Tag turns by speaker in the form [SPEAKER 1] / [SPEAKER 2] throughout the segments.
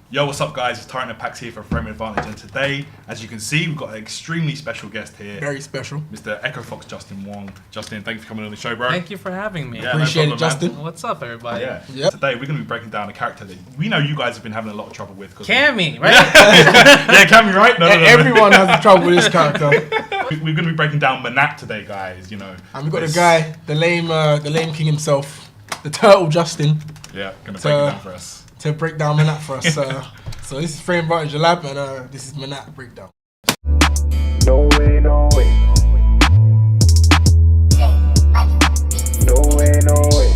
[SPEAKER 1] Yo, what's up guys? It's Tyrant and Packz here for Frame Advantage, and today, as you can see, we've got an extremely special guest here.
[SPEAKER 2] Very special.
[SPEAKER 1] Mr. Echo Fox Justin Wong. Justin, thank you for coming on the show, bro.
[SPEAKER 3] Thank you for having me.
[SPEAKER 1] Yeah,
[SPEAKER 2] Appreciate
[SPEAKER 1] no problem,
[SPEAKER 2] it, Justin.
[SPEAKER 1] man.
[SPEAKER 3] What's up, everybody?
[SPEAKER 1] Yeah.
[SPEAKER 2] Yep.
[SPEAKER 1] Today, we're going to be breaking down a character that we know you guys have been having a lot of trouble with.
[SPEAKER 3] Cammy, right?
[SPEAKER 1] Yeah, Cammy, right? No.
[SPEAKER 2] Everyone has trouble with this character.
[SPEAKER 1] We're going to be breaking down Menat today, guys, you know.
[SPEAKER 2] And we've got the guy, the lame king himself, the turtle Justin.
[SPEAKER 1] Yeah, going to break it down for us.
[SPEAKER 2] To break down Menat for us. So this is Frame Advantage Lab, and this is Menat breakdown.
[SPEAKER 4] No way, no way. No way, no way.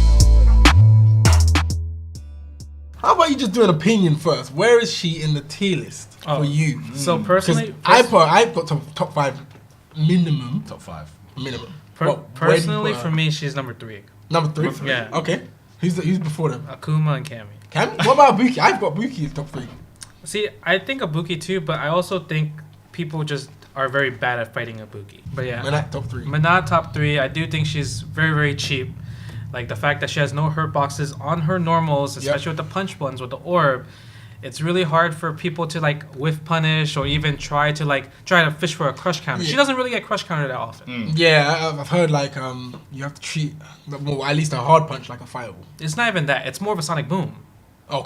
[SPEAKER 2] How about you just do an opinion first? Where is she in the tier list for you?
[SPEAKER 3] So
[SPEAKER 2] Because
[SPEAKER 3] personally,
[SPEAKER 2] I put top 5 minimum.
[SPEAKER 1] Top 5.
[SPEAKER 2] Minimum. But where do you
[SPEAKER 3] personally
[SPEAKER 2] put her?
[SPEAKER 3] for me, she's number 3.
[SPEAKER 2] Number 3.
[SPEAKER 3] Yeah.
[SPEAKER 2] Okay. Who's before them?
[SPEAKER 3] Akuma and Cammy.
[SPEAKER 2] Cam? What about Buki? I've got Buki as top 3.
[SPEAKER 3] See, I think Ibuki too, but I also think people just are very bad at fighting Ibuki. But yeah,
[SPEAKER 2] Menat top 3.
[SPEAKER 3] Menat top 3. I do think she's very, very cheap. Like the fact that she has no hurt boxes on her normals, especially with the punch ones with the orb. It's really hard for people to like whiff punish or even try to fish for a crush counter. She doesn't really get crush counter that often.
[SPEAKER 2] Yeah, I've heard like you have to treat at least a hard punch like a fireball.
[SPEAKER 3] It's not even that. It's more of a sonic boom.
[SPEAKER 2] Oh,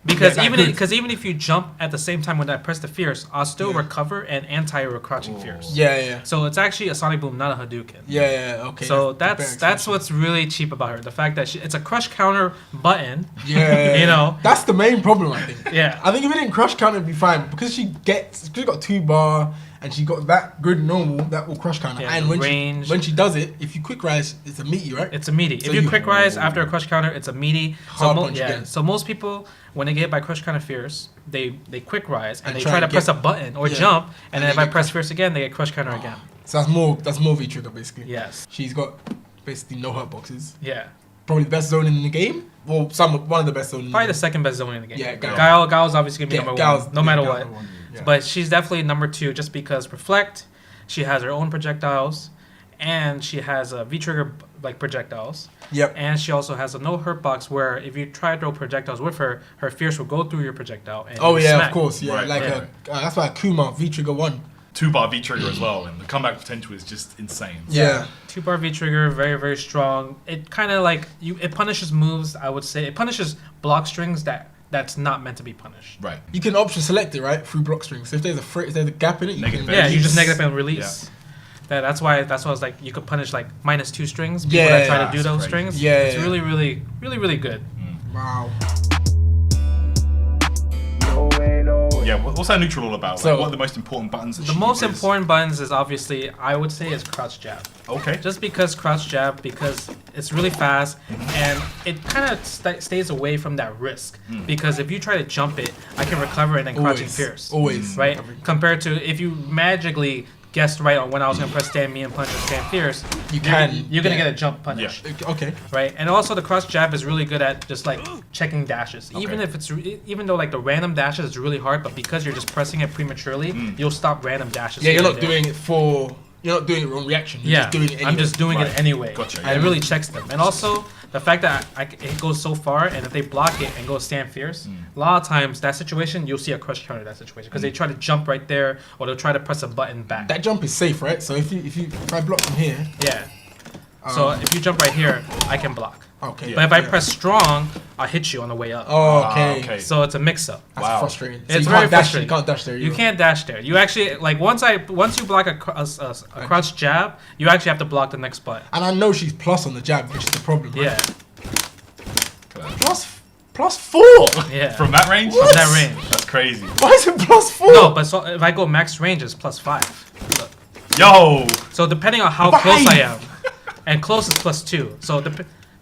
[SPEAKER 3] Because even if you jump at the same time when I press the fierce, I'll still recover and anti-crouching fierce.
[SPEAKER 2] Yeah.
[SPEAKER 3] So it's actually a sonic boom, not a Hadouken.
[SPEAKER 2] Yeah, okay.
[SPEAKER 3] So that's what's really cheap about her. The fact that it's a crush counter button.
[SPEAKER 2] Yeah.
[SPEAKER 3] You know.
[SPEAKER 2] That's the main problem, I think.
[SPEAKER 3] Yeah.
[SPEAKER 2] I think if it didn't crush counter, it'd be fine because she got 2-bar and she got that good normal that will crush counter.
[SPEAKER 3] Yeah,
[SPEAKER 2] and when she does it, if you quick rise, it's a meaty, right?
[SPEAKER 3] It's a meaty.
[SPEAKER 2] So
[SPEAKER 3] if you quick rise after a crush counter, it's a meaty.
[SPEAKER 2] Hard punch again.
[SPEAKER 3] So most people, when they get hit by crush counter fierce, they quick rise and they
[SPEAKER 2] try
[SPEAKER 3] try to
[SPEAKER 2] to
[SPEAKER 3] press
[SPEAKER 2] get-
[SPEAKER 3] a button or jump, and then if
[SPEAKER 2] they
[SPEAKER 3] I
[SPEAKER 2] get
[SPEAKER 3] press fierce again, they get crush counter again.
[SPEAKER 2] So that's more V trigger basically.
[SPEAKER 3] Yes.
[SPEAKER 2] She's got basically no hurt boxes.
[SPEAKER 3] Yeah.
[SPEAKER 2] Probably the best zone in the game. Well, one of the best zones.
[SPEAKER 3] Probably the second best zone in the game.
[SPEAKER 2] Yeah,
[SPEAKER 3] Guile's obviously gonna be number
[SPEAKER 2] Guile's-
[SPEAKER 3] one, no matter
[SPEAKER 2] Guile's
[SPEAKER 3] what.
[SPEAKER 2] number one, yeah.
[SPEAKER 3] But she's definitely number 2 just because Reflect, she has her own projectiles, and she has a V-trigger like projectiles.
[SPEAKER 2] Yep.
[SPEAKER 3] And she also has a no hurt box where if you try to throw projectiles with her, her fierce will go through your projectile. And
[SPEAKER 2] Oh
[SPEAKER 3] you
[SPEAKER 2] yeah,
[SPEAKER 3] smack.
[SPEAKER 2] of course. Yeah,
[SPEAKER 1] Right,
[SPEAKER 2] that's why Akuma V trigger 1.
[SPEAKER 1] 2-bar V-trigger as well, and the comeback potential is just insane.
[SPEAKER 2] Yeah.
[SPEAKER 3] 2-bar V-trigger, very, very strong. It kind of like, it punishes moves, I would say. It punishes block strings that's not meant to be punished.
[SPEAKER 1] Right.
[SPEAKER 2] You can option select it, right, through block strings. So if there's a gap in it, you
[SPEAKER 1] Negative
[SPEAKER 2] can.
[SPEAKER 3] Yeah, you just
[SPEAKER 1] Release.
[SPEAKER 3] negative and release. Yeah. That's why I was like, you could punish like -2 strings. People
[SPEAKER 2] Yeah,
[SPEAKER 3] that try to do
[SPEAKER 1] that's
[SPEAKER 3] those
[SPEAKER 1] crazy.
[SPEAKER 3] strings.
[SPEAKER 2] Yeah,
[SPEAKER 3] It's
[SPEAKER 2] yeah.
[SPEAKER 3] really, really, really, really good.
[SPEAKER 2] Wow.
[SPEAKER 4] No way, no way.
[SPEAKER 1] Yeah, what's that neutral all about?
[SPEAKER 2] So-
[SPEAKER 1] Like, what are the most important buttons that
[SPEAKER 3] The
[SPEAKER 1] she
[SPEAKER 3] most
[SPEAKER 1] uses?
[SPEAKER 3] important buttons is obviously, I would say, is crouch jab.
[SPEAKER 1] Okay.
[SPEAKER 3] Just because crouch jab, because it's really fast and it kind of stays away from that risk. Because if you try to jump it, I can recover it and then crouching fierce.
[SPEAKER 2] Always.
[SPEAKER 3] Right? Compared to if you magically guessed right on when I was gonna press stand me and punch or stand fierce, you're gonna get a jump punish.
[SPEAKER 2] Okay.
[SPEAKER 3] Right? And also the cross jab is really good at just like checking dashes.
[SPEAKER 1] Okay.
[SPEAKER 3] Even though like the random dashes is really hard, but because you're just pressing it prematurely, you'll stop random dashes.
[SPEAKER 2] Yeah,
[SPEAKER 3] here
[SPEAKER 2] you're
[SPEAKER 3] and
[SPEAKER 2] not
[SPEAKER 3] there.
[SPEAKER 2] doing it for. You're not doing it wrong reaction. You're just doing it anyway.
[SPEAKER 3] I'm just doing
[SPEAKER 1] Right.
[SPEAKER 3] it anyway.
[SPEAKER 1] Gotcha,
[SPEAKER 3] And
[SPEAKER 1] yeah.
[SPEAKER 3] it really checks them. And also, the fact that it goes so far, and if they block it and go stand fierce, a lot of times, that situation, you'll see a crush counter that situation. Because they try to jump right there, or they'll try to press a button back.
[SPEAKER 2] That jump is safe, right? So if I block from here.
[SPEAKER 3] Yeah. So if you jump right here, I can block.
[SPEAKER 2] Okay.
[SPEAKER 3] But if I press strong, I'll hit you on the way up.
[SPEAKER 2] Oh, okay.
[SPEAKER 1] okay.
[SPEAKER 3] So it's a mix-up.
[SPEAKER 2] That's
[SPEAKER 1] Wow.
[SPEAKER 2] frustrating.
[SPEAKER 3] It's
[SPEAKER 2] you
[SPEAKER 3] very
[SPEAKER 2] can't dash.
[SPEAKER 3] frustrating.
[SPEAKER 2] You can't dash there.
[SPEAKER 3] You can't dash there. You actually like once you block a crouch jab, you actually have to block the next button.
[SPEAKER 2] And I know she's plus on the jab, which is the problem. Right?
[SPEAKER 3] Yeah,
[SPEAKER 2] Plus 4.
[SPEAKER 3] yeah.
[SPEAKER 1] From that range?
[SPEAKER 3] From that range.
[SPEAKER 1] That's crazy.
[SPEAKER 2] Why is it plus 4?
[SPEAKER 3] No, but so if I go max range, it's +5.
[SPEAKER 1] Yo!
[SPEAKER 3] So depending on how close I am, and close is +2.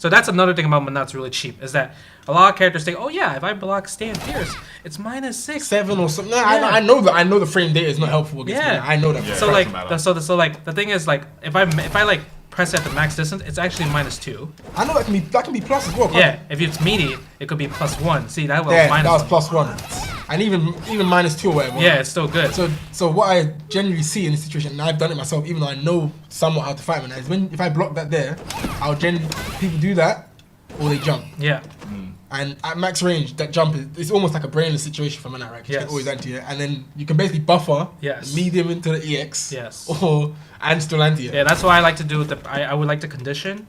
[SPEAKER 3] So that's another thing about Menat's really cheap is that a lot of characters think, oh yeah, if I block stand fierce, it's -6.
[SPEAKER 2] 7 or something. No,
[SPEAKER 3] Yeah.
[SPEAKER 2] I know that. I know the frame data is not helpful against
[SPEAKER 3] Yeah.
[SPEAKER 2] me. I know that.
[SPEAKER 1] Yeah.
[SPEAKER 3] So
[SPEAKER 1] it
[SPEAKER 3] like,
[SPEAKER 1] doesn't matter.
[SPEAKER 3] so like the thing is like if I like press it at the max distance, it's actually -2.
[SPEAKER 2] I know that can be plus as well. can't
[SPEAKER 3] Yeah,
[SPEAKER 2] it?
[SPEAKER 3] if it's meaty, it could be +1. See that was
[SPEAKER 2] Yeah,
[SPEAKER 3] minus
[SPEAKER 2] that was
[SPEAKER 3] one.
[SPEAKER 2] +1, and even -2 or whatever.
[SPEAKER 3] Yeah, it's still good.
[SPEAKER 2] So what I generally see in this situation, and I've done it myself, even though I know somewhat how to fight Menat, is if I block that there, people do that, or they jump.
[SPEAKER 3] Yeah.
[SPEAKER 2] And at max range, that jump it's almost like a brainless situation for Menat, right? 'Cause you
[SPEAKER 3] Yes.
[SPEAKER 2] can always anti it, and then you can basically buffer
[SPEAKER 3] Yes.
[SPEAKER 2] medium into the EX,
[SPEAKER 3] Yes.
[SPEAKER 2] and still anti it.
[SPEAKER 3] Yeah, that's why I like to do I would like to condition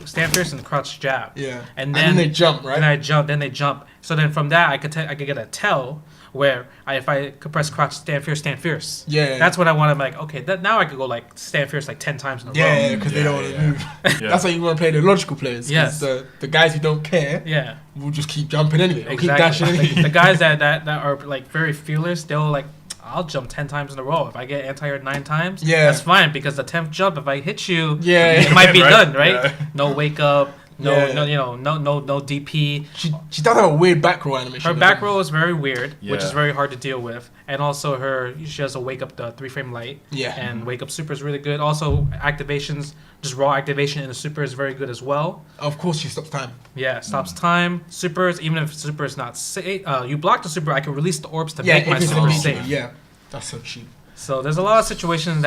[SPEAKER 3] stand fierce and crouch jab.
[SPEAKER 2] Yeah.
[SPEAKER 3] And then
[SPEAKER 2] they jump, right?
[SPEAKER 3] Then they jump. So then from that I could get a tell where if I could press crouch stand fierce.
[SPEAKER 2] Yeah.
[SPEAKER 3] That's what I want to like. Okay, now I could go like stand fierce like 10 times in a row.
[SPEAKER 2] Yeah, because they don't want to move. That's why you want to play the logical players. 'Cause
[SPEAKER 3] Yes.
[SPEAKER 2] The guys who don't care
[SPEAKER 3] Yeah.
[SPEAKER 2] will just keep jumping anyway. Or keep
[SPEAKER 3] Exactly.
[SPEAKER 2] dashing anyway.
[SPEAKER 3] The guys that are like very fearless, they'll like I'll jump 10 times in a row. If I get anti-aired 9 times,
[SPEAKER 2] Yeah.
[SPEAKER 3] that's fine because the 10th jump, if I hit you,
[SPEAKER 2] Yeah.
[SPEAKER 3] it might be
[SPEAKER 1] Right?
[SPEAKER 3] done, right?
[SPEAKER 1] Yeah.
[SPEAKER 3] No wake up, no
[SPEAKER 2] Yeah.
[SPEAKER 3] no DP.
[SPEAKER 2] She does have a weird back row animation.
[SPEAKER 3] Her back row is very weird, which is
[SPEAKER 1] Yeah.
[SPEAKER 3] very hard to deal with, and also she has a wake up the 3-frame light.
[SPEAKER 2] Yeah.
[SPEAKER 3] And wake up super is really good. Also activations, just raw activation in the super is very good as well.
[SPEAKER 2] Of course, she stops time.
[SPEAKER 3] Yeah, stops time. Supers, even if super is not safe, you block the super, I can release the orbs to
[SPEAKER 2] Yeah,
[SPEAKER 3] make my
[SPEAKER 2] if it's
[SPEAKER 3] super
[SPEAKER 2] immediate,
[SPEAKER 3] safe.
[SPEAKER 2] yeah, that's so cheap.
[SPEAKER 3] So there's a lot of situations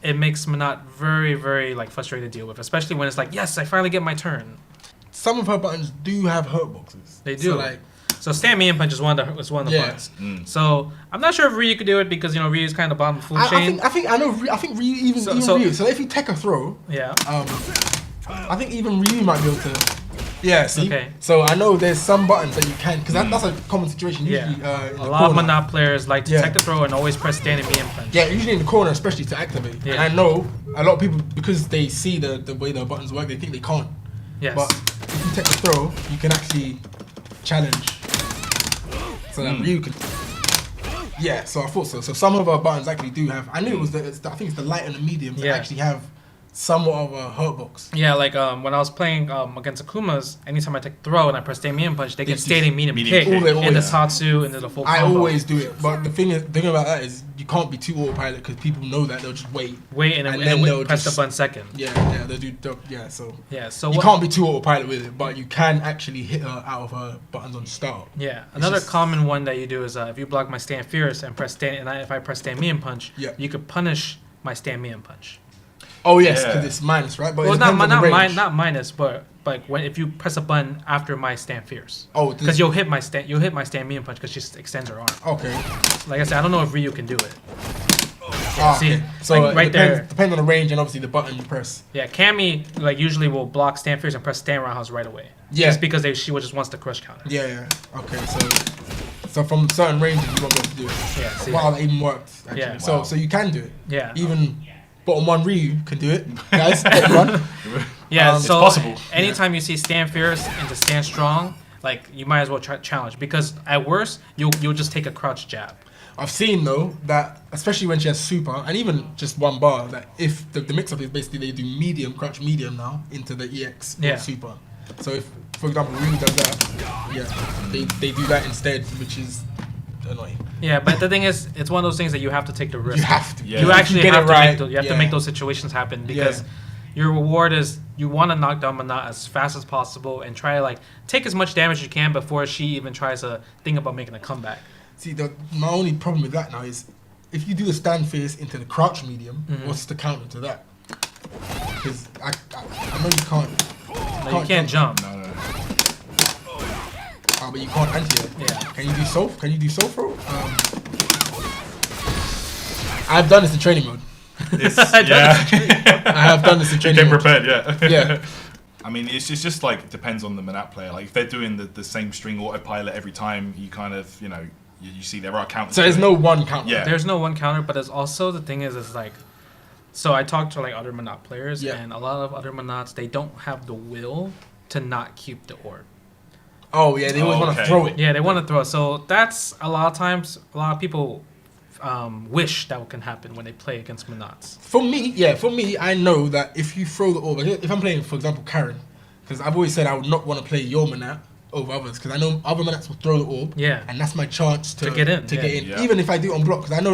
[SPEAKER 3] it makes Menat very, very like frustrating to deal with, especially when it's like, yes, I finally get my turn.
[SPEAKER 2] Some of her buttons do have hurt boxes.
[SPEAKER 3] They do.
[SPEAKER 2] So like,
[SPEAKER 3] So stand me and punch is one of the
[SPEAKER 2] Yeah.
[SPEAKER 3] buttons. So I'm not sure if Ryu could do it because Ryu's kind of bottom of the food chain.
[SPEAKER 2] I think Ryu even Ryu. So if you take a throw,
[SPEAKER 3] Yeah.
[SPEAKER 2] I think even Ryu might be able to. Yeah, see.
[SPEAKER 3] Okay.
[SPEAKER 2] So I know there's some buttons that you can because that's a common situation.
[SPEAKER 3] Yeah.
[SPEAKER 2] Usually, in
[SPEAKER 3] A
[SPEAKER 2] the
[SPEAKER 3] lot of
[SPEAKER 2] corner.
[SPEAKER 3] Menat players like to
[SPEAKER 2] Yeah.
[SPEAKER 3] take the throw and always press stand and punch.
[SPEAKER 2] Yeah, usually in the corner, especially to activate.
[SPEAKER 3] Yeah.
[SPEAKER 2] And I know a lot of people because they see the way the buttons work, they think they can't.
[SPEAKER 3] Yes.
[SPEAKER 2] But if you take the throw, you can actually challenge. So that Ryu can. Yeah, so I thought so. So some of our buttons actually do have. I knew it was I think it's the light and the medium that
[SPEAKER 3] Yeah.
[SPEAKER 2] actually have somewhat of a hurt box.
[SPEAKER 3] Yeah, like when I was playing against Akumas, anytime I take throw and I press stand medium punch, they get
[SPEAKER 2] It's
[SPEAKER 3] standing medium
[SPEAKER 1] medium
[SPEAKER 3] kick
[SPEAKER 1] kick.
[SPEAKER 3] into
[SPEAKER 2] Always.
[SPEAKER 3] Tatsu into the full
[SPEAKER 2] I
[SPEAKER 3] combo.
[SPEAKER 2] always do it, but the thing about that is you can't be too autopilot because people know that they'll just wait.
[SPEAKER 3] wait and
[SPEAKER 2] and
[SPEAKER 3] then
[SPEAKER 2] then they'll
[SPEAKER 3] press
[SPEAKER 2] just-
[SPEAKER 3] the button second.
[SPEAKER 2] Yeah, they'll do. So
[SPEAKER 3] Yeah, so
[SPEAKER 2] you can't be too autopilot with it, but you can actually hit her out of her buttons on start.
[SPEAKER 3] Yeah, another
[SPEAKER 2] just-
[SPEAKER 3] common one that you do is if you block my stand fierce and press stand, if I press stand medium punch,
[SPEAKER 2] Yeah.
[SPEAKER 3] you could punish my stand medium punch.
[SPEAKER 2] Oh yes,
[SPEAKER 1] Yeah.
[SPEAKER 2] because it's minus, right? But
[SPEAKER 3] Well,
[SPEAKER 2] it depends on the range.
[SPEAKER 3] not minus, but like if you press a button after my stand fierce,
[SPEAKER 2] Oh,
[SPEAKER 3] because you'll hit my stand medium punch because she extends her arm.
[SPEAKER 2] okay.
[SPEAKER 3] Like I said, I don't know if Ryu can do it.
[SPEAKER 2] Ah,
[SPEAKER 3] See,
[SPEAKER 2] okay. So
[SPEAKER 3] like,
[SPEAKER 2] it
[SPEAKER 3] right
[SPEAKER 2] depends,
[SPEAKER 3] there.
[SPEAKER 2] depends on the range and obviously the button you press.
[SPEAKER 3] Yeah, Cammy like usually will block stand fierce and press stand roundhouse right away.
[SPEAKER 2] Yeah.
[SPEAKER 3] Just because she just wants the crush counter.
[SPEAKER 2] Yeah. Okay. So from certain ranges you won't be able to do it.
[SPEAKER 3] Yeah. See.
[SPEAKER 2] Wow, that even worked. Actually.
[SPEAKER 3] Yeah.
[SPEAKER 2] So
[SPEAKER 1] Wow.
[SPEAKER 2] so you can do it.
[SPEAKER 3] Yeah.
[SPEAKER 2] Even bottom one Ryu can do it. Guys, get one.
[SPEAKER 3] Yeah,
[SPEAKER 2] It's
[SPEAKER 3] so
[SPEAKER 1] possible.
[SPEAKER 3] anytime you see stand fierce into stand strong, like you might as well try challenge because at worst you'll just take a crouch jab.
[SPEAKER 2] I've seen though that especially when she has super and even just one bar that if the mix up is basically they do medium crouch medium now into the EX or
[SPEAKER 3] Yeah.
[SPEAKER 2] super. So if for example Ryu does that, yeah, they do that instead, which is annoying.
[SPEAKER 3] Yeah, but the thing is, it's one of those things that you have to take the risk.
[SPEAKER 2] You have to.
[SPEAKER 1] Yeah.
[SPEAKER 3] You
[SPEAKER 1] If
[SPEAKER 2] you
[SPEAKER 3] actually
[SPEAKER 2] get
[SPEAKER 3] have
[SPEAKER 2] it
[SPEAKER 3] to
[SPEAKER 2] right,
[SPEAKER 3] make to
[SPEAKER 2] yeah.
[SPEAKER 3] make those situations happen because your reward is you want to knock down Menat as fast as possible and try to like take as much damage as you can before she even tries to think about making a comeback.
[SPEAKER 2] See, my only problem with that now is if you do the stand face into the crouch medium, what's the counter to that? Because I know you can't.
[SPEAKER 3] Like, you can't jump.
[SPEAKER 1] No.
[SPEAKER 2] Oh, but you can't anti it.
[SPEAKER 3] Yeah.
[SPEAKER 2] Can you do soul? Can you do soul throw? I've done this in training mode.
[SPEAKER 1] Yeah.
[SPEAKER 2] I have done this in training
[SPEAKER 1] Came
[SPEAKER 2] mode.
[SPEAKER 1] prepared, yeah.
[SPEAKER 2] Yeah.
[SPEAKER 1] I mean, it's just like it depends on the Menat player. Like if they're doing the same string autopilot every time, you kind of you see there are counters.
[SPEAKER 2] So there's
[SPEAKER 1] to
[SPEAKER 2] no
[SPEAKER 1] it.
[SPEAKER 2] one counter.
[SPEAKER 1] Yeah.
[SPEAKER 3] There's no one counter, but there's also the thing is like, so I talked to like other Menat players,
[SPEAKER 2] Yeah.
[SPEAKER 3] and a lot of other Menats they don't have the will to not keep the orb.
[SPEAKER 2] Oh yeah, they always
[SPEAKER 1] Oh,
[SPEAKER 2] want to
[SPEAKER 1] okay.
[SPEAKER 2] throw it.
[SPEAKER 3] Yeah, they want to throw it. So that's a lot of times a lot of people wish that can happen when they play against Menats.
[SPEAKER 2] For me, I know that if you throw the orb, if I'm playing, for example, Karen, because I've always said I would not want to play your Menat over others, because I know other Menats will throw the orb,
[SPEAKER 3] Yeah.
[SPEAKER 2] and that's my chance to
[SPEAKER 3] get in, yeah.
[SPEAKER 2] get in.
[SPEAKER 1] Yeah.
[SPEAKER 2] Even if I do it on block, because I know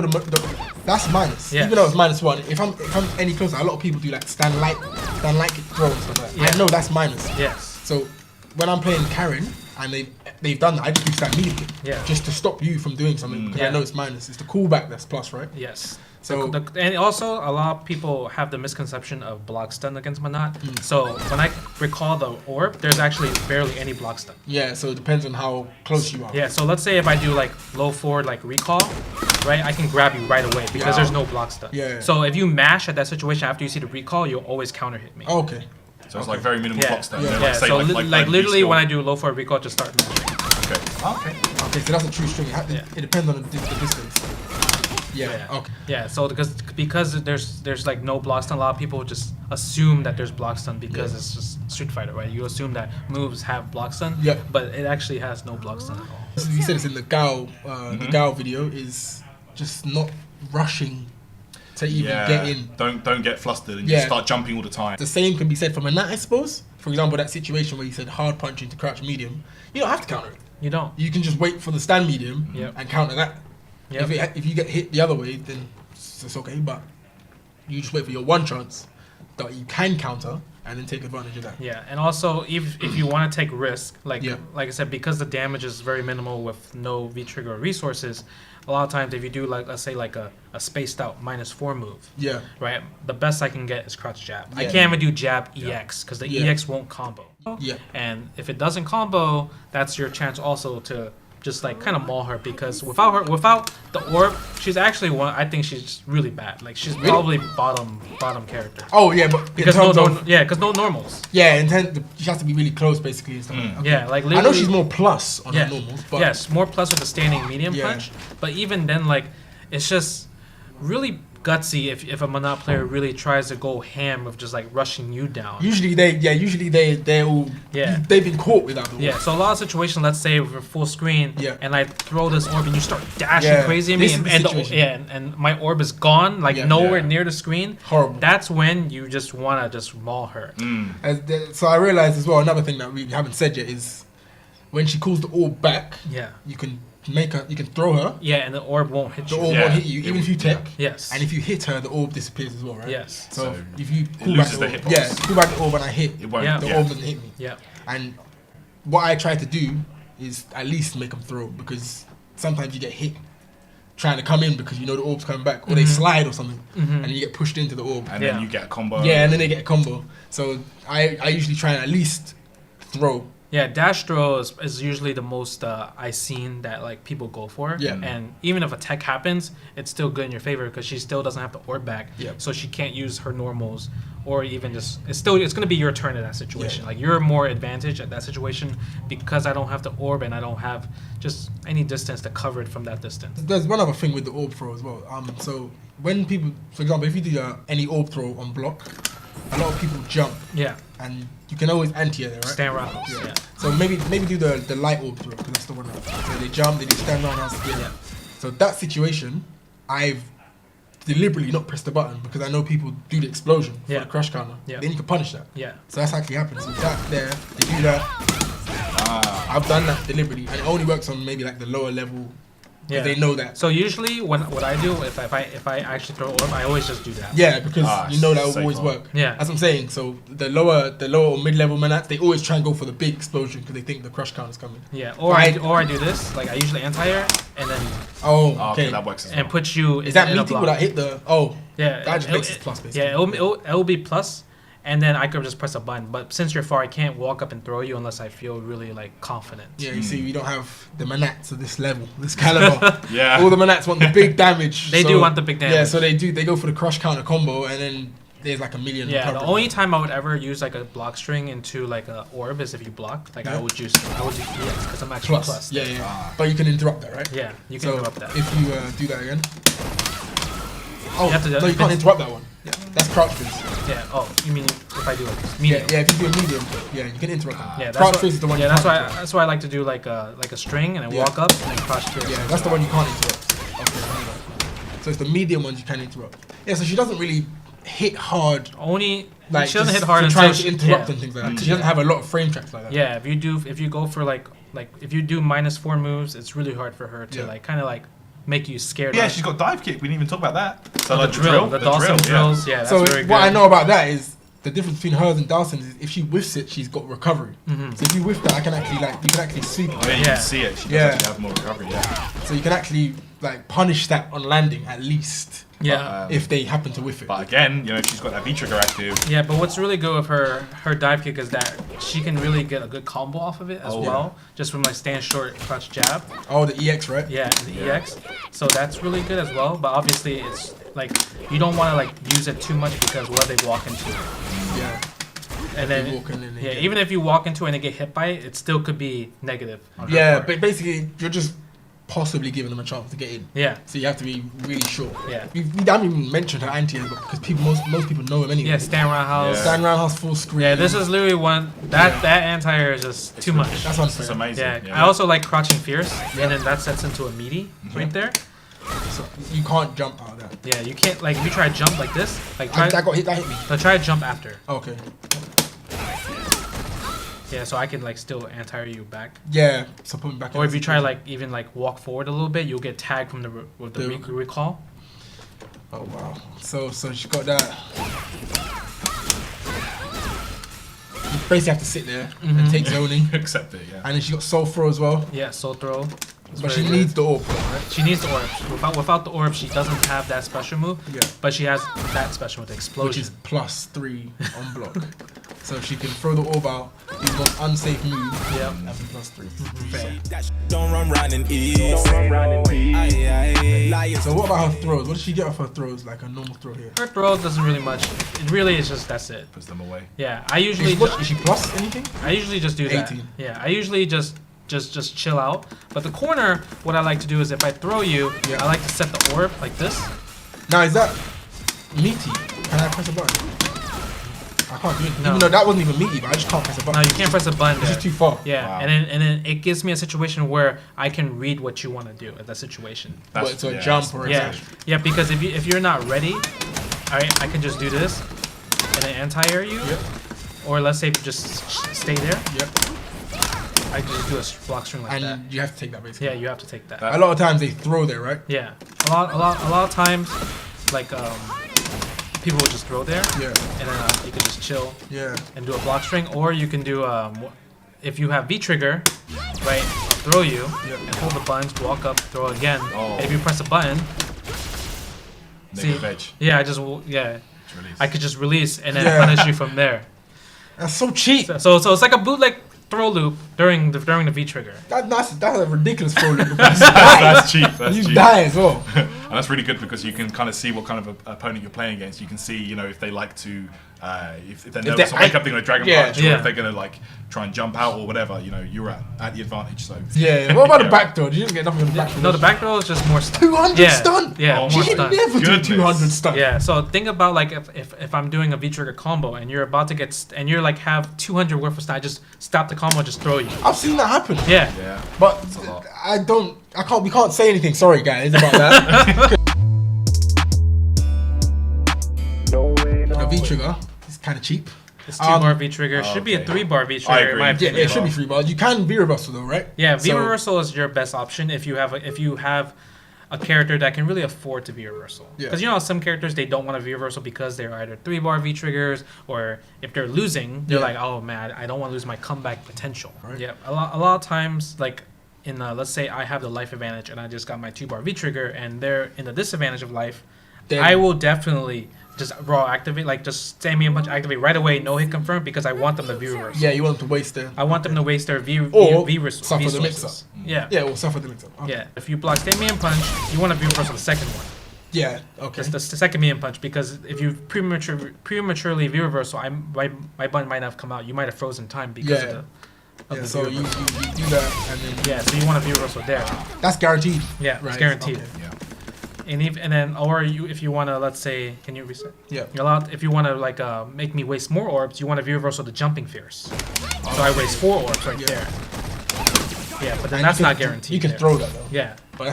[SPEAKER 2] that's minus.
[SPEAKER 3] Yes.
[SPEAKER 2] Even though it's -1, if I'm any closer, a lot of people do like stand light kick throw and stuff like that.
[SPEAKER 3] Yeah.
[SPEAKER 2] I know that's minus.
[SPEAKER 3] Yes.
[SPEAKER 2] So when I'm playing Karen and they've done that, I just do stand medium kick,
[SPEAKER 3] Yeah.
[SPEAKER 2] just to stop you from doing something because
[SPEAKER 3] Yeah.
[SPEAKER 2] I know it's minus. It's the callback that's plus, right?
[SPEAKER 3] Yes.
[SPEAKER 2] So
[SPEAKER 3] And also, a lot of people have the misconception of block stun against Menat. So when I recall the orb, there's actually barely any block stun.
[SPEAKER 2] yeah, so it depends on how close you are.
[SPEAKER 3] Yeah, so let's say if I do like low forward, like recall, right, I can grab you right away because there's no block stun.
[SPEAKER 2] Yeah.
[SPEAKER 3] So if you mash at that situation after you see the recall, you'll always counter hit me.
[SPEAKER 2] Okay.
[SPEAKER 1] So it's like very minimal
[SPEAKER 3] Yeah.
[SPEAKER 1] block stun.
[SPEAKER 2] Yeah.
[SPEAKER 1] Like,
[SPEAKER 3] Yeah,
[SPEAKER 1] say,
[SPEAKER 3] so
[SPEAKER 1] like
[SPEAKER 3] literally
[SPEAKER 1] skill.
[SPEAKER 3] when I do low forward recall, just start mashing.
[SPEAKER 1] Okay. Okay.
[SPEAKER 2] Okay, so that's a true string.
[SPEAKER 3] Yeah.
[SPEAKER 2] It depends on the distance. Yeah.
[SPEAKER 3] Yeah.
[SPEAKER 2] Okay.
[SPEAKER 3] Yeah, so because there's like no block stun, a lot of people just assume that there's block stun because
[SPEAKER 2] Yeah.
[SPEAKER 3] it's just Street Fighter, right? You assume that moves have block stun,
[SPEAKER 2] Yeah.
[SPEAKER 3] but it actually has no block stun at all.
[SPEAKER 2] So you said it's in the Gao, the Gao video is just not rushing to even
[SPEAKER 1] Yeah.
[SPEAKER 2] get in.
[SPEAKER 1] Don't get flustered and
[SPEAKER 2] Yeah.
[SPEAKER 1] just start jumping all the time.
[SPEAKER 2] The same can be said for Menat, I suppose. For example, that situation where you said hard punch into crouch medium, you don't have to counter it.
[SPEAKER 3] You don't.
[SPEAKER 2] You can just wait for the stand medium
[SPEAKER 3] Yep.
[SPEAKER 2] and counter that.
[SPEAKER 3] Yep.
[SPEAKER 2] If you get hit the other way, then it's okay. But you just wait for your one chance that you can counter and then take advantage of that.
[SPEAKER 3] Yeah, and also if you want to take risk, like
[SPEAKER 2] Yeah.
[SPEAKER 3] like I said, because the damage is very minimal with no V trigger or resources, a lot of times if you do like let's say like a spaced out -4 move,
[SPEAKER 2] Yeah.
[SPEAKER 3] right? The best I can get is crouch jab. I
[SPEAKER 2] Yeah.
[SPEAKER 3] can't even do jab EX because the
[SPEAKER 2] Yeah.
[SPEAKER 3] EX won't combo.
[SPEAKER 2] Yeah.
[SPEAKER 3] And if it doesn't combo, that's your chance also to just like kind of maul her because without the orb, she's actually one. I think she's really bad. Like she's
[SPEAKER 2] Really?
[SPEAKER 3] probably bottom character.
[SPEAKER 2] Oh yeah, but in
[SPEAKER 3] Because
[SPEAKER 2] terms
[SPEAKER 3] no,
[SPEAKER 2] of
[SPEAKER 3] because no normals.
[SPEAKER 2] yeah, she has to be really close basically. And stuff like that. Okay.
[SPEAKER 3] Yeah, like
[SPEAKER 2] I
[SPEAKER 3] literally.
[SPEAKER 2] know she's more plus on
[SPEAKER 3] Yeah.
[SPEAKER 2] her normals, but
[SPEAKER 3] Yes, more plus with the standing medium
[SPEAKER 2] Yeah.
[SPEAKER 3] punch. But even then, like, it's just really gutsy if a Menat player really tries to go ham with just like rushing you down.
[SPEAKER 2] usually they're all
[SPEAKER 3] Yeah.
[SPEAKER 2] they've been caught without the
[SPEAKER 3] Yeah, so a lot of situations, let's say we're full screen,
[SPEAKER 2] Yeah.
[SPEAKER 3] and I throw this orb and you start dashing
[SPEAKER 2] Yeah,
[SPEAKER 3] crazy at
[SPEAKER 2] this
[SPEAKER 3] me,
[SPEAKER 2] is the
[SPEAKER 3] and
[SPEAKER 2] situation.
[SPEAKER 3] and my orb is gone, like
[SPEAKER 2] Yeah.
[SPEAKER 3] nowhere
[SPEAKER 1] Yeah.
[SPEAKER 3] near the screen.
[SPEAKER 2] Horrible.
[SPEAKER 3] That's when you just wanna just maul her.
[SPEAKER 2] So I realized as well another thing that we haven't said yet is when she calls the orb back,
[SPEAKER 3] Yeah,
[SPEAKER 2] you can throw her.
[SPEAKER 3] yeah, and the orb won't hit
[SPEAKER 2] The
[SPEAKER 3] you.
[SPEAKER 2] orb
[SPEAKER 1] Yeah.
[SPEAKER 2] won't hit you, even if you tech.
[SPEAKER 3] Yes.
[SPEAKER 2] And if you hit her, the orb disappears as well, right?
[SPEAKER 3] Yes.
[SPEAKER 2] So,
[SPEAKER 1] So
[SPEAKER 2] if you
[SPEAKER 1] it
[SPEAKER 2] pull back
[SPEAKER 1] loses
[SPEAKER 2] the
[SPEAKER 1] the
[SPEAKER 2] orb,
[SPEAKER 1] hitbox.
[SPEAKER 2] yeah, pull back the orb and I hit,
[SPEAKER 1] It won't.
[SPEAKER 3] Yeah.
[SPEAKER 2] the
[SPEAKER 1] Yeah.
[SPEAKER 2] orb doesn't hit me.
[SPEAKER 3] Yeah.
[SPEAKER 2] And what I try to do is at least make them throw because sometimes you get hit trying to come in because you know the orb's coming back, or they slide or something, and you get pushed into the orb.
[SPEAKER 1] And
[SPEAKER 3] Yeah.
[SPEAKER 1] then you get a combo.
[SPEAKER 2] Yeah, and then they get a combo. So I usually try and at least throw.
[SPEAKER 3] Yeah, dash throw is usually the most I seen that like people go for.
[SPEAKER 2] Yeah.
[SPEAKER 3] And even if a tech happens, it's still good in your favor because she still doesn't have the orb back.
[SPEAKER 2] Yeah.
[SPEAKER 3] So she can't use her normals or even just it's gonna be your turn in that situation.
[SPEAKER 2] Yeah.
[SPEAKER 3] Like you're more advantage at that situation because I don't have the orb and I don't have just any distance to cover it from that distance.
[SPEAKER 2] There's one other thing with the orb throw as well. So when people, for example, if you do any orb throw on block, a lot of people jump
[SPEAKER 3] Yeah.
[SPEAKER 2] and you can always anti-air there, right?
[SPEAKER 3] Stand rounds.
[SPEAKER 2] Yeah.
[SPEAKER 3] Yeah.
[SPEAKER 2] So maybe do the light orb throw because that's the one. So they jump, they do stand round house. Yeah.
[SPEAKER 3] Yeah.
[SPEAKER 2] So that situation, I've deliberately not pressed the button because I know people do the explosion for
[SPEAKER 3] Yeah.
[SPEAKER 2] the crush counter.
[SPEAKER 3] Yeah.
[SPEAKER 2] Then you can punish that.
[SPEAKER 3] Yeah.
[SPEAKER 2] So that's actually happens. So that there, they do that. I've done that deliberately, and it only works on maybe like the lower level.
[SPEAKER 3] Yeah.
[SPEAKER 2] They know that.
[SPEAKER 3] So usually what I do if I actually throw orb, I always just do that.
[SPEAKER 2] Yeah, because you know that will
[SPEAKER 1] safe
[SPEAKER 2] always
[SPEAKER 1] one.
[SPEAKER 2] work.
[SPEAKER 3] Yeah.
[SPEAKER 2] That's what I'm saying. So the lower or mid-level Menats, they always try and go for the big explosion because they think the crush count is coming.
[SPEAKER 3] Yeah. Or
[SPEAKER 2] Right.
[SPEAKER 3] I do this, like I usually anti-air and then
[SPEAKER 2] Oh,
[SPEAKER 1] Oh,
[SPEAKER 2] okay.
[SPEAKER 1] okay, that works as well.
[SPEAKER 3] and put you
[SPEAKER 2] Is that
[SPEAKER 3] in a
[SPEAKER 2] meeting
[SPEAKER 3] block.
[SPEAKER 2] will I hit the? Oh,
[SPEAKER 3] Yeah,
[SPEAKER 2] that just makes it plus basically.
[SPEAKER 3] Yeah, it'll be plus, and then I could just press a button. But since you're far, I can't walk up and throw you unless I feel really like confident.
[SPEAKER 2] Yeah, you see, we don't have the Menats of this level, this caliber.
[SPEAKER 1] Yeah.
[SPEAKER 2] All the Menats want the big damage.
[SPEAKER 3] They do want the big
[SPEAKER 2] Yeah,
[SPEAKER 3] damage.
[SPEAKER 2] so they go for the crush counter combo, and then there's like a million.
[SPEAKER 3] Yeah, the
[SPEAKER 2] recovery.
[SPEAKER 3] only time I would ever use like a block string into like a orb is if you block. Like
[SPEAKER 2] Yeah.
[SPEAKER 3] I would do EX because I'm actually plus.
[SPEAKER 2] Yeah, yeah. But you can interrupt that, right?
[SPEAKER 3] Yeah, you can
[SPEAKER 2] So
[SPEAKER 3] interrupt that.
[SPEAKER 2] if you do that again. Oh,
[SPEAKER 3] You have to do-
[SPEAKER 2] no, you can't interrupt that one. Yeah, that's crouch freeze.
[SPEAKER 3] Yeah. Oh, you mean if I do it?
[SPEAKER 2] Yeah,
[SPEAKER 3] Medium.
[SPEAKER 2] yeah. If you do a medium, yeah, you can interrupt them.
[SPEAKER 3] Yeah,
[SPEAKER 2] crouch freeze is the one.
[SPEAKER 3] Yeah,
[SPEAKER 2] you
[SPEAKER 3] that's
[SPEAKER 2] can't
[SPEAKER 3] why.
[SPEAKER 2] interrupt.
[SPEAKER 3] That's why I like to do like a string and then
[SPEAKER 2] Yeah.
[SPEAKER 3] walk up and then crouch freeze.
[SPEAKER 2] Yeah, that's the one you can't interrupt. Okay, so it's the medium ones you can interrupt. Yeah, so she doesn't really hit hard.
[SPEAKER 3] Only
[SPEAKER 2] Like
[SPEAKER 3] she doesn't
[SPEAKER 2] just
[SPEAKER 3] hit hard
[SPEAKER 2] to
[SPEAKER 3] until
[SPEAKER 2] try to
[SPEAKER 3] she,
[SPEAKER 2] interrupt
[SPEAKER 3] yeah.
[SPEAKER 2] and things like that. She doesn't have a lot of frame tracks like that.
[SPEAKER 3] Yeah, if you go for like if you do -4 moves, it's really hard for her to
[SPEAKER 2] Yeah.
[SPEAKER 3] like kind of like make you scared.
[SPEAKER 1] Yeah,
[SPEAKER 3] of-
[SPEAKER 1] she's got dive kick. We didn't even talk about that. So
[SPEAKER 3] the
[SPEAKER 1] like
[SPEAKER 3] drill, the Dawson
[SPEAKER 1] drill,
[SPEAKER 3] drills. Yeah, that's
[SPEAKER 2] So
[SPEAKER 3] very good.
[SPEAKER 2] what I know about that is the difference between hers and Dawson's is if she whiffs it, she's got recovery. So if you whiff that, you can actually sweep it.
[SPEAKER 1] Oh, yeah, you
[SPEAKER 3] Yeah.
[SPEAKER 1] can see it. She does
[SPEAKER 2] Yeah.
[SPEAKER 1] actually have more recovery. Yeah.
[SPEAKER 2] So you can actually like punish that on landing at least.
[SPEAKER 3] Yeah.
[SPEAKER 2] if they happen to whiff it.
[SPEAKER 1] But again, she's got that V trigger active.
[SPEAKER 3] Yeah, but what's really good with her dive kick is that she can really get a good combo off of it as well, just from like stand short, crouch jab.
[SPEAKER 2] Oh, the EX, right?
[SPEAKER 3] Yeah, and the EX. So that's really good as well. But obviously, it's like you don't want to like use it too much because what if they walk into it?
[SPEAKER 2] Yeah.
[SPEAKER 3] And then even if you walk into it and they get hit by it, it still could be negative.
[SPEAKER 2] Yeah, but basically you're just possibly giving them a chance to get in.
[SPEAKER 3] Yeah.
[SPEAKER 2] So you have to be really sure.
[SPEAKER 3] Yeah.
[SPEAKER 2] We haven't even mentioned her anti because most people know him anyway.
[SPEAKER 3] Yeah, stand roundhouse.
[SPEAKER 2] Stand roundhouse full screen.
[SPEAKER 3] Yeah, this is literally one that anti-air is just too much.
[SPEAKER 2] That's what I'm
[SPEAKER 1] It's
[SPEAKER 2] saying.
[SPEAKER 1] amazing.
[SPEAKER 3] Yeah. I also like crouching fierce, and then that sets into a meaty right there.
[SPEAKER 2] So you can't jump out of that.
[SPEAKER 3] Yeah, you can't like if you try to jump like this, like try.
[SPEAKER 2] That got hit. That hit me.
[SPEAKER 3] So try to jump after.
[SPEAKER 2] Okay.
[SPEAKER 3] Yeah, so I can like still anti-air you back.
[SPEAKER 2] Yeah. So put me back.
[SPEAKER 3] Or if you try like even like walk forward a little bit, you'll get tagged from the recall.
[SPEAKER 2] Oh wow. So she got that. You basically have to sit there and take zoning.
[SPEAKER 1] Accept it, yeah.
[SPEAKER 2] And then she got soul throw as well.
[SPEAKER 3] Yeah, soul throw. It's
[SPEAKER 2] But
[SPEAKER 3] very
[SPEAKER 2] she
[SPEAKER 3] good.
[SPEAKER 2] needs the orb, right?
[SPEAKER 3] She needs the orb. Without the orb, she doesn't have that special move.
[SPEAKER 2] Yeah.
[SPEAKER 3] But she has that special with the
[SPEAKER 2] Which
[SPEAKER 3] explosion.
[SPEAKER 2] is +3 on block. So she can throw the orb out, use the most unsafe move,
[SPEAKER 3] Yep.
[SPEAKER 2] and be +3. Fair.
[SPEAKER 5] Don't run round and eat.
[SPEAKER 4] Don't run round in peace.
[SPEAKER 2] So what about her throws? What does she get off her throws? Like a normal throw here?
[SPEAKER 3] Her throw doesn't really much. It really is just that's it.
[SPEAKER 1] Puts them away.
[SPEAKER 3] Yeah, I usually
[SPEAKER 2] Is she plus anything?
[SPEAKER 3] just do that.
[SPEAKER 2] 18.
[SPEAKER 3] Yeah, I usually just chill out. But the corner, what I like to do is if I throw you,
[SPEAKER 2] Yeah.
[SPEAKER 3] I like to set the orb like this.
[SPEAKER 2] Now is that meaty? Can I press a button? I can't do it.
[SPEAKER 3] No.
[SPEAKER 2] Even though that wasn't even meaty, but I just can't press a button.
[SPEAKER 3] No, you can't press a button
[SPEAKER 2] It's
[SPEAKER 3] there.
[SPEAKER 2] just too far.
[SPEAKER 3] Yeah,
[SPEAKER 1] Wow.
[SPEAKER 3] and then it gives me a situation where I can read what you want to do at that situation.
[SPEAKER 2] But it's a jump or a
[SPEAKER 3] Yeah,
[SPEAKER 2] dash.
[SPEAKER 3] yeah, because if you're not ready, I can just do this and then anti-air you,
[SPEAKER 2] Yep.
[SPEAKER 3] or let's say if you just stay there,
[SPEAKER 2] Yep.
[SPEAKER 3] I can just do a block string like
[SPEAKER 2] And
[SPEAKER 3] that.
[SPEAKER 2] you have to take that basically.
[SPEAKER 3] Yeah, you have to take that.
[SPEAKER 2] A lot of times they throw there, right?
[SPEAKER 3] Yeah, a lot of times, like people will just throw there,
[SPEAKER 2] Yeah.
[SPEAKER 3] and then you can just chill
[SPEAKER 2] Yeah.
[SPEAKER 3] and do a block string, or you can do if you have V trigger, right? I'll throw you
[SPEAKER 2] Yep.
[SPEAKER 3] and hold the buttons, walk up, throw again.
[SPEAKER 1] Oh.
[SPEAKER 3] And if you press a button,
[SPEAKER 1] Negative edge.
[SPEAKER 3] yeah,
[SPEAKER 1] It's released.
[SPEAKER 3] I could just release and then
[SPEAKER 2] Yeah.
[SPEAKER 3] punish you from there.
[SPEAKER 2] That's so cheap.
[SPEAKER 3] So it's like a bootleg throw loop during the V trigger.
[SPEAKER 2] That's a ridiculous throw loop.
[SPEAKER 1] That's cheap. That's
[SPEAKER 2] You
[SPEAKER 1] cheap.
[SPEAKER 2] die as well.
[SPEAKER 1] And that's really good because you can kind of see what kind of opponent you're playing against. You can see, if they like to, if they're nervous or wake up, they're going to Dragon Punch, or
[SPEAKER 3] Yeah.
[SPEAKER 1] if they're going to like try and jump out or whatever. You're at the advantage. So
[SPEAKER 2] Yeah. What about the back throw? Did you get nothing on the back throw?
[SPEAKER 3] No, the back throw is just more stun.
[SPEAKER 2] 200
[SPEAKER 3] Yeah,
[SPEAKER 2] stun.
[SPEAKER 3] yeah,
[SPEAKER 1] Oh
[SPEAKER 3] more
[SPEAKER 1] my
[SPEAKER 2] She
[SPEAKER 3] stun.
[SPEAKER 2] never do
[SPEAKER 1] Goodness.
[SPEAKER 2] 200 stun.
[SPEAKER 3] Yeah, so think about like if I'm doing a V trigger combo and you're about to and you're like have 200 worth of stun, I just stop the combo and just throw you.
[SPEAKER 2] I've seen that happen.
[SPEAKER 3] Yeah.
[SPEAKER 1] yeah.
[SPEAKER 2] But
[SPEAKER 1] a lot.
[SPEAKER 2] we can't say anything. Sorry, guys, about that.
[SPEAKER 4] No way, no
[SPEAKER 2] The V
[SPEAKER 4] way.
[SPEAKER 2] trigger is kind of cheap.
[SPEAKER 3] It's 2-bar V trigger. Should be a
[SPEAKER 1] okay.
[SPEAKER 3] 3-bar V
[SPEAKER 1] I
[SPEAKER 3] trigger. in
[SPEAKER 1] agree.
[SPEAKER 3] my
[SPEAKER 1] Yeah,
[SPEAKER 2] Yeah,
[SPEAKER 3] opinion.
[SPEAKER 2] it should be 3 bars. You can V reversal though, right?
[SPEAKER 3] Yeah, V
[SPEAKER 2] So-
[SPEAKER 3] reversal is your best option if you have a character that can really afford to V reversal.
[SPEAKER 2] Yeah.
[SPEAKER 3] Because some characters they don't want to V reversal because they're either 3-bar V triggers or if they're losing, they're
[SPEAKER 2] Yeah.
[SPEAKER 3] like, oh man, I don't want to lose my comeback potential.
[SPEAKER 2] Right.
[SPEAKER 3] Yeah, a lot of times like. Let's say I have the life advantage and I just got my 2-bar V trigger and they're in the disadvantage of life,
[SPEAKER 2] Then-
[SPEAKER 3] I will definitely just raw activate, like just stand me a bunch, activate right away, no hit confirm because I want them to V reversal.
[SPEAKER 2] Yeah, you want them to waste their.
[SPEAKER 3] I want them to waste their
[SPEAKER 2] Or
[SPEAKER 3] V
[SPEAKER 2] suffer the
[SPEAKER 3] resources.
[SPEAKER 2] mix-up.
[SPEAKER 3] Yeah.
[SPEAKER 2] Yeah, we'll suffer the mix up. Okay.
[SPEAKER 3] Yeah. If you block stand me and punch, you want to V reversal the second one.
[SPEAKER 2] Yeah. Okay.
[SPEAKER 3] It's the second me and punch because if you prematurely V reversal, my button might not have come out. You might have frozen time because
[SPEAKER 2] Yeah.
[SPEAKER 3] of
[SPEAKER 2] Yeah.
[SPEAKER 3] the
[SPEAKER 2] So
[SPEAKER 3] V
[SPEAKER 2] you
[SPEAKER 3] reversal.
[SPEAKER 2] do that, and then
[SPEAKER 3] Yeah. So you want to V reversal there.
[SPEAKER 2] that's guaranteed.
[SPEAKER 3] Yeah.
[SPEAKER 2] Right.
[SPEAKER 3] It's guaranteed.
[SPEAKER 2] Okay.
[SPEAKER 1] Yeah.
[SPEAKER 3] And then if you want to, let's say, can you reset?
[SPEAKER 2] Yeah.
[SPEAKER 3] If you want to make me waste more orbs, you want to V reversal the jumping fierce. So I waste 4 orbs right
[SPEAKER 2] Yeah.
[SPEAKER 3] there. Yeah, but then
[SPEAKER 2] And
[SPEAKER 3] that's
[SPEAKER 2] you can-
[SPEAKER 3] not guaranteed.
[SPEAKER 2] You can
[SPEAKER 3] there.
[SPEAKER 2] throw that though.
[SPEAKER 3] Yeah.
[SPEAKER 2] But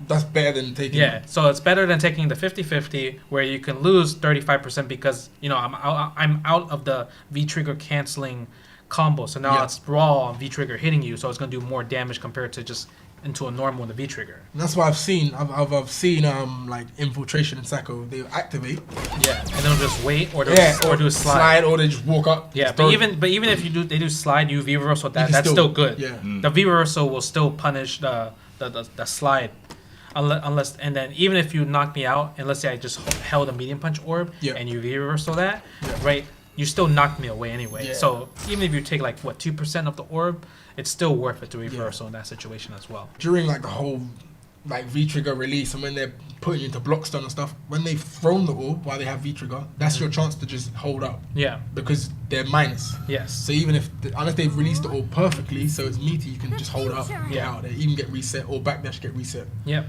[SPEAKER 2] that's better than taking.
[SPEAKER 3] Yeah, so it's better than taking the 50-50 where you can lose 35% because I'm out of the V trigger canceling combo. So now
[SPEAKER 2] Yeah.
[SPEAKER 3] it's raw V trigger hitting you, so it's gonna do more damage compared to just into a normal with the V trigger.
[SPEAKER 2] And that's what I've seen. I've seen like infiltration and Sacco. They activate.
[SPEAKER 3] Yeah, and they'll just wait or do a slide.
[SPEAKER 2] or they just walk up.
[SPEAKER 3] Yeah,
[SPEAKER 2] just throw
[SPEAKER 3] but even if they do slide, you V reversal
[SPEAKER 2] can
[SPEAKER 3] that's
[SPEAKER 2] still-
[SPEAKER 3] still good.
[SPEAKER 2] yeah.
[SPEAKER 3] The V reversal will still punish the slide. Unless, and then even if you knock me out, and let's say I just held a medium punch orb,
[SPEAKER 2] Yeah.
[SPEAKER 3] and you reversal that,
[SPEAKER 2] Yeah.
[SPEAKER 3] right? You still knocked me away anyway.
[SPEAKER 2] Yeah.
[SPEAKER 3] So even if you take like what 2% of the orb, it's still worth it to reversal in that situation as well.
[SPEAKER 2] During like the whole like V-trigger release and when they're putting you into block stun and stuff, when they've thrown the orb while they have V-trigger, that's your chance to just hold up
[SPEAKER 3] Yeah.
[SPEAKER 2] because they're minus.
[SPEAKER 3] Yes.
[SPEAKER 2] So even if unless they've released the orb perfectly, so it's meaty, you can just hold up, get
[SPEAKER 3] Yeah.
[SPEAKER 2] out there, even get reset or backdash get reset.
[SPEAKER 3] Yep.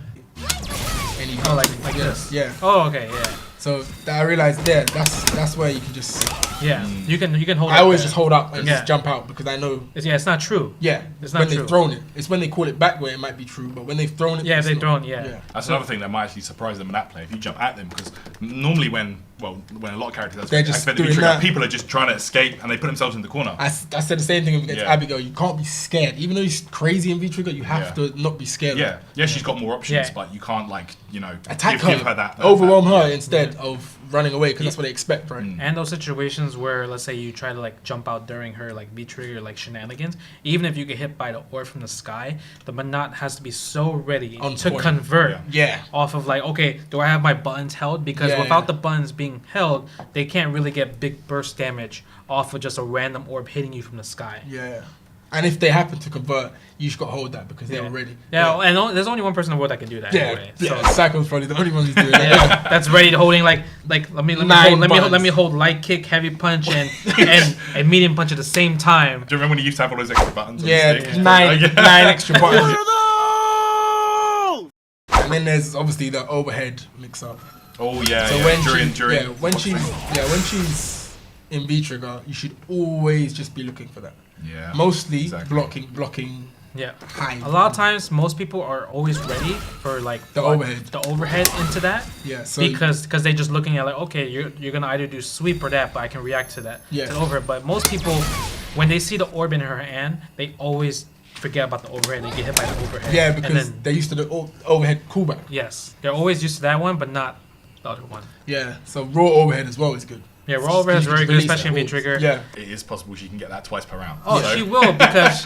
[SPEAKER 2] Any
[SPEAKER 3] Oh, like
[SPEAKER 2] yeah,
[SPEAKER 3] this.
[SPEAKER 2] Yeah.
[SPEAKER 3] Oh, okay. Yeah.
[SPEAKER 2] So I realized there, that's where you can just.
[SPEAKER 3] Yeah. You can hold.
[SPEAKER 2] I
[SPEAKER 3] up
[SPEAKER 2] always
[SPEAKER 3] there.
[SPEAKER 2] just hold up and
[SPEAKER 3] Yeah.
[SPEAKER 2] just jump out because I know.
[SPEAKER 3] It's not true.
[SPEAKER 2] Yeah,
[SPEAKER 3] It's not
[SPEAKER 2] when
[SPEAKER 3] true.
[SPEAKER 2] they've thrown it. It's when they call it back where it might be true, but when they've thrown it.
[SPEAKER 3] Yeah, if
[SPEAKER 2] it's
[SPEAKER 3] they've
[SPEAKER 2] not.
[SPEAKER 3] thrown, yeah.
[SPEAKER 1] That's another thing that might actually surprise the Menat player if you jump at them, because normally when a lot of characters
[SPEAKER 2] They're just
[SPEAKER 1] activate the
[SPEAKER 2] doing
[SPEAKER 1] V-trigger,
[SPEAKER 2] that.
[SPEAKER 1] people are just trying to escape and they put themselves in the corner.
[SPEAKER 2] I said the same thing against
[SPEAKER 1] Yeah.
[SPEAKER 2] Abigail. You can't be scared, even though he's crazy in V-trigger. You have
[SPEAKER 1] Yeah.
[SPEAKER 2] to not be scared.
[SPEAKER 1] Yeah, she's got more options,
[SPEAKER 3] Yeah.
[SPEAKER 1] but you can't
[SPEAKER 2] Attack
[SPEAKER 1] give
[SPEAKER 2] her,
[SPEAKER 1] that
[SPEAKER 2] overwhelm
[SPEAKER 1] that-
[SPEAKER 2] her
[SPEAKER 1] yeah.
[SPEAKER 2] instead of running away because that's what they expect, right?
[SPEAKER 3] And those situations where, let's say, you try to like jump out during her like V-trigger like shenanigans, even if you get hit by the orb from the sky, the Menat has to be so ready
[SPEAKER 2] On
[SPEAKER 3] to
[SPEAKER 2] point.
[SPEAKER 3] convert
[SPEAKER 2] Yeah.
[SPEAKER 3] off of like, okay, do I have my buttons held? Because
[SPEAKER 2] Yeah,
[SPEAKER 3] without
[SPEAKER 2] yeah.
[SPEAKER 3] the buttons being held, they can't really get big burst damage off of just a random orb hitting you from the sky.
[SPEAKER 2] Yeah. And if they happen to convert, you just got to hold that because they're ready.
[SPEAKER 3] Yeah, and there's only one person in the world that can do that.
[SPEAKER 2] Yeah,
[SPEAKER 3] Anyway,
[SPEAKER 2] yeah.
[SPEAKER 3] So,
[SPEAKER 2] Psycho's probably the only one who's doing that.
[SPEAKER 3] yeah, that's ready to holding like let me
[SPEAKER 2] Nine
[SPEAKER 3] hold, let
[SPEAKER 2] buttons.
[SPEAKER 3] me hold light kick, heavy punch, and medium punch at the same time.
[SPEAKER 1] Do you remember when you used to have all those extra buttons? on
[SPEAKER 2] Yeah,
[SPEAKER 1] your stick?
[SPEAKER 2] nine
[SPEAKER 1] Yeah.
[SPEAKER 2] extra buttons. And then there's obviously the overhead mix up.
[SPEAKER 1] Oh yeah.
[SPEAKER 2] So
[SPEAKER 1] yeah.
[SPEAKER 2] when
[SPEAKER 1] during
[SPEAKER 2] when she's in V trigger, you should always just be looking for that.
[SPEAKER 1] yeah.
[SPEAKER 2] Mostly
[SPEAKER 1] Exactly.
[SPEAKER 2] blocking
[SPEAKER 3] Yeah.
[SPEAKER 2] high.
[SPEAKER 3] A lot of times, most people are always ready for like
[SPEAKER 2] The overhead.
[SPEAKER 3] the overhead into that.
[SPEAKER 2] Yeah, so
[SPEAKER 3] Because they just looking at like, okay, you're gonna either do sweep or that, but I can react to that.
[SPEAKER 2] Yeah.
[SPEAKER 3] To the overhead. But most people, when they see the orb in her hand, they always forget about the overhead. They get hit by the overhead.
[SPEAKER 2] yeah,
[SPEAKER 3] And
[SPEAKER 2] because
[SPEAKER 3] then,
[SPEAKER 2] they're used to the overhead callback.
[SPEAKER 3] yes, they're always used to that one, but not the other one.
[SPEAKER 2] Yeah, so raw overhead as well is good.
[SPEAKER 3] Yeah, raw overhead is
[SPEAKER 2] You just
[SPEAKER 3] very good,
[SPEAKER 2] release
[SPEAKER 3] especially in
[SPEAKER 2] that
[SPEAKER 3] V trigger.
[SPEAKER 2] Yeah,
[SPEAKER 1] It is possible she can get that twice per round.
[SPEAKER 3] Oh,
[SPEAKER 1] So-
[SPEAKER 3] she will because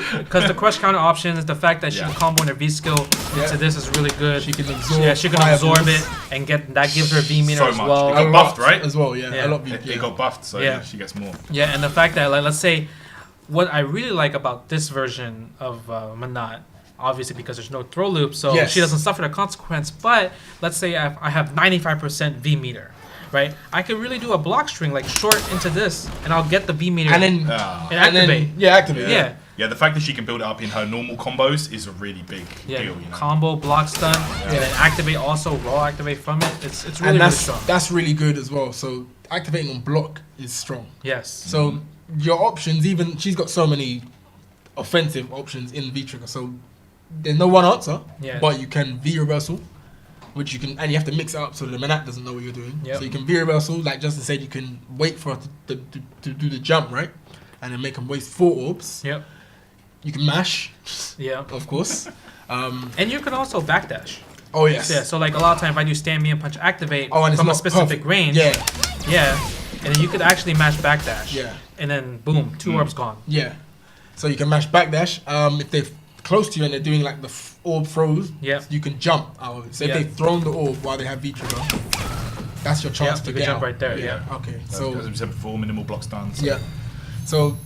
[SPEAKER 3] the crush counter option is the fact that she
[SPEAKER 1] Yeah.
[SPEAKER 3] can combo in her V skill
[SPEAKER 2] Yeah.
[SPEAKER 3] into this is really good.
[SPEAKER 2] she can absorb.
[SPEAKER 3] Yeah, she can
[SPEAKER 2] fire
[SPEAKER 3] absorb
[SPEAKER 2] balls.
[SPEAKER 3] it and get that gives her V meter
[SPEAKER 1] So
[SPEAKER 3] as
[SPEAKER 1] much.
[SPEAKER 3] well.
[SPEAKER 1] It got
[SPEAKER 2] A lot
[SPEAKER 1] buffed, right?
[SPEAKER 2] As well, yeah.
[SPEAKER 3] Yeah.
[SPEAKER 2] A lot.
[SPEAKER 1] It got buffed, so
[SPEAKER 3] Yeah.
[SPEAKER 1] she gets more.
[SPEAKER 3] Yeah, and the fact that like let's say what I really like about this version of Menat, obviously because there's no throw loop, so
[SPEAKER 2] Yes.
[SPEAKER 3] she doesn't suffer the consequence. But let's say I have 95% V meter, right? I could really do a block string like short into this, and I'll get the V meter
[SPEAKER 2] And then
[SPEAKER 1] Ah.
[SPEAKER 3] and
[SPEAKER 2] and then-
[SPEAKER 3] activate.
[SPEAKER 2] yeah, activate.
[SPEAKER 3] Yeah.
[SPEAKER 1] Yeah, the fact that she can build it up in her normal combos is a really big
[SPEAKER 3] Yeah,
[SPEAKER 1] deal, you know.
[SPEAKER 3] combo block stun, and then activate also raw activate from it. It's really
[SPEAKER 2] And
[SPEAKER 3] really
[SPEAKER 2] that's
[SPEAKER 3] strong.
[SPEAKER 2] that's really good as well. So activating on block is strong.
[SPEAKER 3] Yes.
[SPEAKER 2] So your options, even she's got so many offensive options in V trigger. So there's no one answer,
[SPEAKER 3] Yeah.
[SPEAKER 2] but you can V reversal, which you can, and you have to mix it up so the Menat doesn't know what you're doing.
[SPEAKER 3] Yep.
[SPEAKER 2] So you can V reversal, like Justin said, you can wait for her to do the jump, right, and then make them waste 4 orbs.
[SPEAKER 3] Yep.
[SPEAKER 2] You can mash,
[SPEAKER 3] Yeah.
[SPEAKER 2] of course.
[SPEAKER 3] And you can also backdash.
[SPEAKER 2] Oh yes.
[SPEAKER 3] Yeah, so like a lot of time if I do stand me and punch activate
[SPEAKER 2] Oh, and it's
[SPEAKER 3] from a
[SPEAKER 2] not
[SPEAKER 3] specific
[SPEAKER 2] perfect.
[SPEAKER 3] range,
[SPEAKER 2] Yeah.
[SPEAKER 3] yeah, and then you could actually mash backdash.
[SPEAKER 2] Yeah.
[SPEAKER 3] And then boom, 2 orbs gone.
[SPEAKER 2] Yeah. So you can mash backdash. If they're close to you and they're doing like the orb throws,
[SPEAKER 3] Yep.
[SPEAKER 2] you can jump out of it. So
[SPEAKER 3] Yeah.
[SPEAKER 2] if they've thrown the orb while they have V trigger, that's your chance
[SPEAKER 3] Yeah,
[SPEAKER 2] to
[SPEAKER 3] you can
[SPEAKER 2] get
[SPEAKER 3] jump
[SPEAKER 2] out.
[SPEAKER 3] right there. Yeah.
[SPEAKER 2] Okay.
[SPEAKER 1] So, as
[SPEAKER 2] So
[SPEAKER 1] we said before, minimal block stuns.
[SPEAKER 2] yeah. So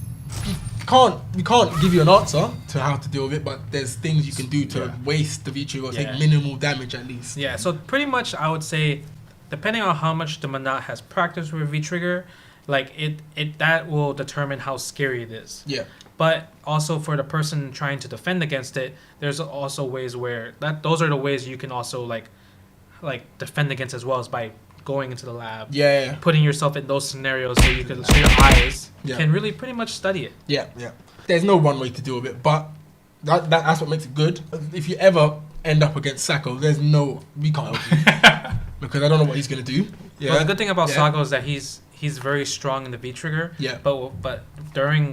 [SPEAKER 2] we can't give you an answer to how to deal with it, but there's things you can do to
[SPEAKER 1] Yeah.
[SPEAKER 2] waste the V trigger or
[SPEAKER 3] Yeah.
[SPEAKER 2] take minimal damage at least.
[SPEAKER 3] Yeah, so pretty much I would say, depending on how much the Menat has practiced with V trigger, like it that will determine how scary it is.
[SPEAKER 2] Yeah.
[SPEAKER 3] But also for the person trying to defend against it, there's also ways where those are the ways you can also like defend against as well as by going into the lab,
[SPEAKER 2] Yeah.
[SPEAKER 3] putting yourself in those scenarios so you can so your eyes
[SPEAKER 2] Yeah.
[SPEAKER 3] can really pretty much study it.
[SPEAKER 2] Yeah. Yeah. There's no one way to deal with it, but that's what makes it good. If you ever end up against Sacco, we can't help you because I don't know what he's gonna do. Yeah.
[SPEAKER 3] But the good thing about
[SPEAKER 2] Yeah.
[SPEAKER 3] Sako is that he's very strong in the V trigger.
[SPEAKER 2] Yeah.
[SPEAKER 3] But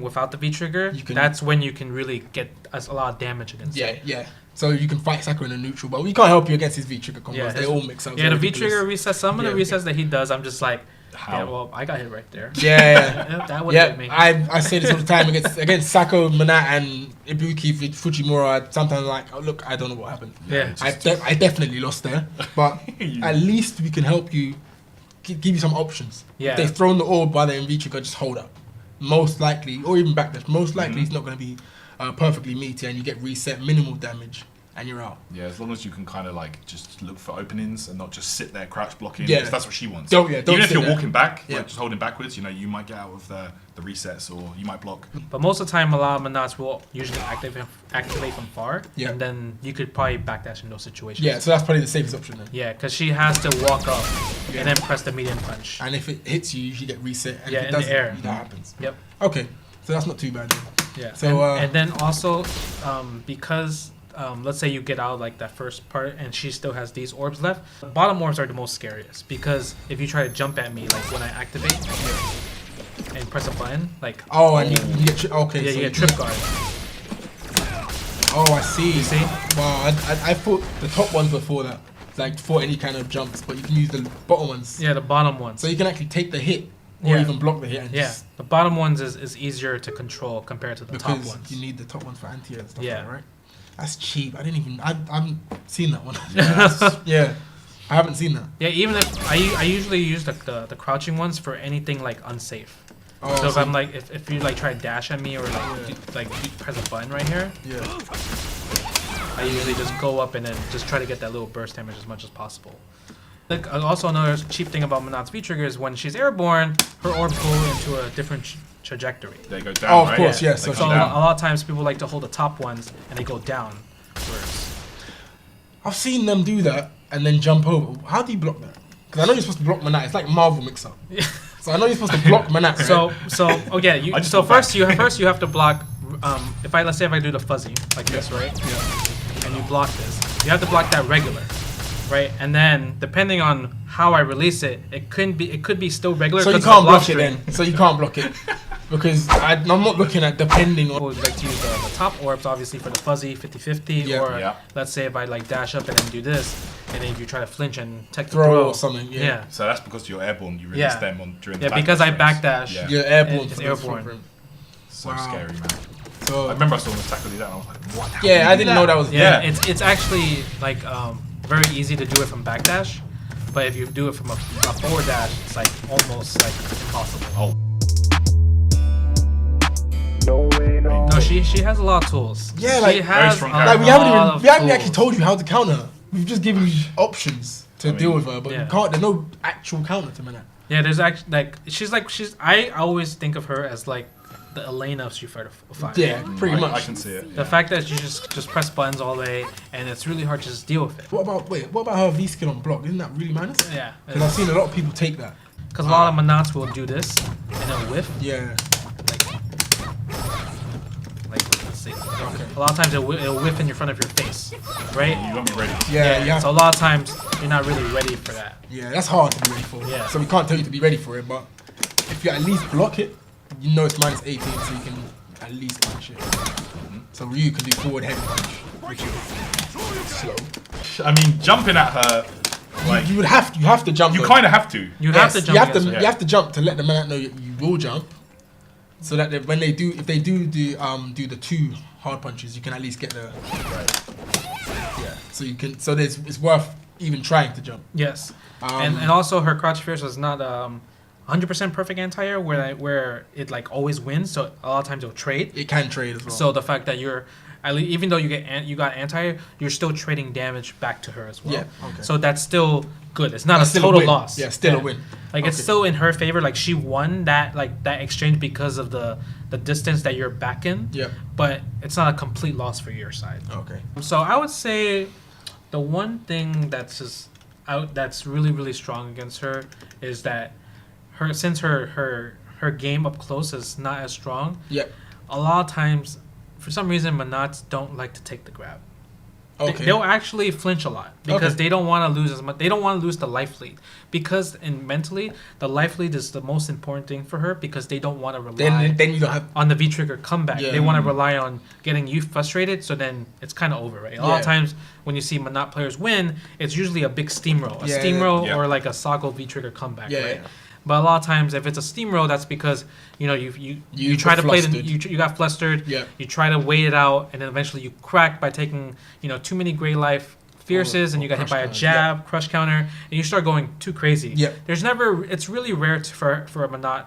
[SPEAKER 3] without the V trigger,
[SPEAKER 2] You can-
[SPEAKER 3] that's when you can really get a lot of damage against
[SPEAKER 2] Yeah,
[SPEAKER 3] it.
[SPEAKER 2] yeah. So you can fight Sacco in a neutral, but we can't help you against his V trigger combos.
[SPEAKER 3] Yeah,
[SPEAKER 2] they all mix up.
[SPEAKER 3] Yeah, the V trigger resets. Some of the
[SPEAKER 2] Yeah.
[SPEAKER 3] resets that he does, I'm just like,
[SPEAKER 1] How?
[SPEAKER 3] Yeah, well, I got hit right there.
[SPEAKER 2] Yeah.
[SPEAKER 3] That would hit me.
[SPEAKER 2] I say this all the time against Sako, Menat, and Ibuki Fujimura. Sometimes I'm like, oh, look, I don't know what happened.
[SPEAKER 3] Yeah.
[SPEAKER 2] I definitely lost there, but at least we can help you, give you some options.
[SPEAKER 3] Yeah.
[SPEAKER 2] If they've thrown the orb by the MV trigger, just hold up. Most likely, or even backdash. Most likely, it's not going to be perfectly meaty, and you get reset, minimal damage, and you're out.
[SPEAKER 1] Yeah, as long as you can kind of like just look for openings and not just sit there crouch blocking.
[SPEAKER 2] Yeah.
[SPEAKER 1] Because that's what she wants.
[SPEAKER 2] Don't
[SPEAKER 1] Even if
[SPEAKER 2] sit
[SPEAKER 1] you're
[SPEAKER 2] there.
[SPEAKER 1] walking back,
[SPEAKER 2] Yeah.
[SPEAKER 1] like just holding backwards, you might get out of the resets or you might block.
[SPEAKER 3] But most of the time, a lot of Menats will usually activate from far,
[SPEAKER 2] Yeah.
[SPEAKER 3] and then you could probably backdash in those situations.
[SPEAKER 2] Yeah, so that's probably the safest option then.
[SPEAKER 3] Yeah, because she has to walk up and then press the medium punch.
[SPEAKER 2] And if it hits you, you get reset. And
[SPEAKER 3] Yeah,
[SPEAKER 2] if it
[SPEAKER 3] in the
[SPEAKER 2] doesn't,
[SPEAKER 3] air.
[SPEAKER 2] that happens.
[SPEAKER 3] Yep.
[SPEAKER 2] Okay, so that's not too bad then.
[SPEAKER 3] Yeah.
[SPEAKER 2] So,
[SPEAKER 3] and then also, because let's say you get out like that first part and she still has these orbs left, the bottom orbs are the most scariest because if you try to jump at me, like when I activate and press a button, like
[SPEAKER 2] Oh, and you get okay.
[SPEAKER 3] yeah,
[SPEAKER 2] so
[SPEAKER 3] you get trip guard.
[SPEAKER 2] Oh, I see.
[SPEAKER 3] You see?
[SPEAKER 2] Wow, I thought the top ones were for that, like for any kind of jumps, but you can use the bottom ones.
[SPEAKER 3] Yeah, the bottom ones.
[SPEAKER 2] So you can actually take the hit or
[SPEAKER 3] Yeah.
[SPEAKER 2] even block the hit. And
[SPEAKER 3] Yeah,
[SPEAKER 2] just,
[SPEAKER 3] the bottom ones is easier to control compared to the top
[SPEAKER 2] because
[SPEAKER 3] ones.
[SPEAKER 2] you need the top ones for anti-air and stuff.
[SPEAKER 3] Yeah.
[SPEAKER 2] Like that, right? That's cheap. I haven't seen that one.
[SPEAKER 1] Yeah.
[SPEAKER 2] Yeah, I haven't seen that.
[SPEAKER 3] Yeah, even if I usually use the crouching ones for anything like unsafe.
[SPEAKER 2] Oh,
[SPEAKER 3] So if I'm like if you like try to dash at me or like press a button right here,
[SPEAKER 2] yeah.
[SPEAKER 3] I usually just go up and then just try to get that little burst damage as much as possible. Like also another cheap thing about Menat's V trigger is when she's airborne, her orbs go into a different trajectory.
[SPEAKER 1] They go down,
[SPEAKER 2] Oh, of
[SPEAKER 1] right?
[SPEAKER 2] course,
[SPEAKER 1] Yeah.
[SPEAKER 2] yes.
[SPEAKER 1] They
[SPEAKER 2] So
[SPEAKER 1] come
[SPEAKER 3] So a
[SPEAKER 1] down.
[SPEAKER 3] lot of times people like to hold the top ones and they go down. Whereas,
[SPEAKER 2] I've seen them do that and then jump over. How do you block that? Because I know you're supposed to block Menat. It's like Marvel mix-up. So I know you're supposed to block Menat. Right?
[SPEAKER 3] so okay,
[SPEAKER 1] I just
[SPEAKER 3] so
[SPEAKER 1] go
[SPEAKER 3] first
[SPEAKER 1] back.
[SPEAKER 3] you have to block. Let's say if I do the fuzzy like this, right?
[SPEAKER 2] Yeah.
[SPEAKER 3] And you block this, you have to block that regular, right? And then depending on how I release it, it could be still regular.
[SPEAKER 2] So you
[SPEAKER 3] 'cause it's a
[SPEAKER 2] can't
[SPEAKER 3] block
[SPEAKER 2] block it
[SPEAKER 3] string.
[SPEAKER 2] then. So you can't block it. Because I'm not looking at depending on...
[SPEAKER 3] People would like to use the top orbs obviously for the fuzzy 50-50,
[SPEAKER 2] Yeah.
[SPEAKER 3] or
[SPEAKER 1] Yeah.
[SPEAKER 3] let's say if I like dash up and then do this, and then if you try to flinch and tech the
[SPEAKER 2] Throw
[SPEAKER 3] throw
[SPEAKER 2] or something, yeah.
[SPEAKER 3] yeah.
[SPEAKER 1] So that's because you're airborne. You release
[SPEAKER 3] Yeah.
[SPEAKER 1] them during the
[SPEAKER 3] Yeah, because I
[SPEAKER 1] phase.
[SPEAKER 3] backdash.
[SPEAKER 1] Yeah.
[SPEAKER 2] You're airborne.
[SPEAKER 3] It's
[SPEAKER 2] for
[SPEAKER 3] airborne.
[SPEAKER 2] the front
[SPEAKER 1] So
[SPEAKER 2] Wow.
[SPEAKER 1] scary, man.
[SPEAKER 2] So,
[SPEAKER 1] I remember I saw him tackle do that and I was like, what? How
[SPEAKER 2] yeah,
[SPEAKER 1] do
[SPEAKER 2] I
[SPEAKER 1] you do
[SPEAKER 2] didn't know that was...
[SPEAKER 3] Yeah,
[SPEAKER 1] Yeah.
[SPEAKER 3] it's actually like very easy to do it from backdash, but if you do it from a forward dash, it's like almost like impossible.
[SPEAKER 1] Oh,
[SPEAKER 4] No way, no.
[SPEAKER 3] No, she has a lot of tools.
[SPEAKER 2] Yeah,
[SPEAKER 3] she
[SPEAKER 2] like-
[SPEAKER 3] has
[SPEAKER 1] strong
[SPEAKER 3] a
[SPEAKER 1] character.
[SPEAKER 2] Like, we
[SPEAKER 3] lot of
[SPEAKER 2] haven't actually
[SPEAKER 3] tools.
[SPEAKER 2] told you how to counter her. We've just given you options to deal with her, but
[SPEAKER 3] yeah.
[SPEAKER 2] you can't... There's no actual counter to Menat.
[SPEAKER 3] Yeah, there's actually she's. I always think of her as like the Elena of Street Fighter 5.
[SPEAKER 2] Yeah, pretty
[SPEAKER 1] I
[SPEAKER 2] much.
[SPEAKER 1] can see it.
[SPEAKER 3] The fact that you just press buttons all day and it's really hard to just deal with it.
[SPEAKER 2] What about her V skill on block? Isn't that really minus?
[SPEAKER 3] Yeah,
[SPEAKER 2] Because I've seen a lot of people take that.
[SPEAKER 3] because a lot of Menats will do this and then whiff.
[SPEAKER 2] Yeah.
[SPEAKER 3] Like let's see. A lot of times it'll whiff in front of your face, right?
[SPEAKER 1] You won't be ready.
[SPEAKER 2] Yeah.
[SPEAKER 3] So a lot of times you're not really ready for that.
[SPEAKER 2] Yeah, that's hard to be ready for.
[SPEAKER 3] Yeah.
[SPEAKER 2] So we can't tell you to be ready for it, but if you at least block it, you know it's minus 18, so you can at least punch it. So Ryu can do forward heavy punch, which is slow.
[SPEAKER 1] I mean, jumping at her, like,
[SPEAKER 2] You have to jump.
[SPEAKER 1] you
[SPEAKER 2] though.
[SPEAKER 1] kind of have to.
[SPEAKER 3] You
[SPEAKER 2] Yes,
[SPEAKER 3] have to jump. against her.
[SPEAKER 2] You have to jump to let the man know you will jump, so that when they do, if they do the two hard punches, you can at least get the yeah. So you can. So it's worth even trying to jump.
[SPEAKER 3] Yes,
[SPEAKER 2] Um,
[SPEAKER 3] and also her crouch fierce was not 100% perfect anti-air where it like always wins. So a lot of times it'll trade.
[SPEAKER 2] It can trade as well.
[SPEAKER 3] So the fact that you're even though you got anti-air, you're still trading damage back to her as well.
[SPEAKER 2] Yeah, okay.
[SPEAKER 3] So that's still good. It's not
[SPEAKER 2] That's
[SPEAKER 3] a
[SPEAKER 2] still a
[SPEAKER 3] total
[SPEAKER 2] win.
[SPEAKER 3] loss.
[SPEAKER 2] Yeah, still a win.
[SPEAKER 3] Like it's
[SPEAKER 2] Okay.
[SPEAKER 3] still in her favor. Like she won that exchange because of the distance that you're back in.
[SPEAKER 2] Yeah.
[SPEAKER 3] But it's not a complete loss for your side.
[SPEAKER 2] Okay.
[SPEAKER 3] So I would say the one thing that's just out that's really strong against her is that her game up close is not as strong.
[SPEAKER 2] Yep.
[SPEAKER 3] A lot of times, for some reason, Menats don't like to take the grab.
[SPEAKER 2] Okay.
[SPEAKER 3] They'll actually flinch a lot because
[SPEAKER 2] Okay.
[SPEAKER 3] they don't want to lose as much. They don't want to lose the life lead because mentally the life lead is the most important thing for her because they don't want to rely
[SPEAKER 2] then you don't have.
[SPEAKER 3] on the V trigger comeback.
[SPEAKER 2] Yeah.
[SPEAKER 3] They want to rely on getting you frustrated, so then it's kind of over, right? A lot of
[SPEAKER 2] Yeah.
[SPEAKER 3] times when you see Menat players win, it's usually a big steamroll,
[SPEAKER 2] Yeah,
[SPEAKER 3] steamroll
[SPEAKER 1] yeah.
[SPEAKER 3] or like a Sago V trigger comeback,
[SPEAKER 2] Yeah,
[SPEAKER 3] right?
[SPEAKER 2] yeah.
[SPEAKER 3] But a lot of times, if it's a steamroll, that's because you try to
[SPEAKER 2] got
[SPEAKER 3] play
[SPEAKER 2] flustered.
[SPEAKER 3] you got flustered.
[SPEAKER 2] Yeah.
[SPEAKER 3] You try to wait it out, and then eventually you crack by taking too many Grey Life Fierces, and you got hit by a
[SPEAKER 2] crush
[SPEAKER 3] jab, crush counter, and you start going too crazy.
[SPEAKER 2] Yeah.
[SPEAKER 3] It's really rare for a Menat,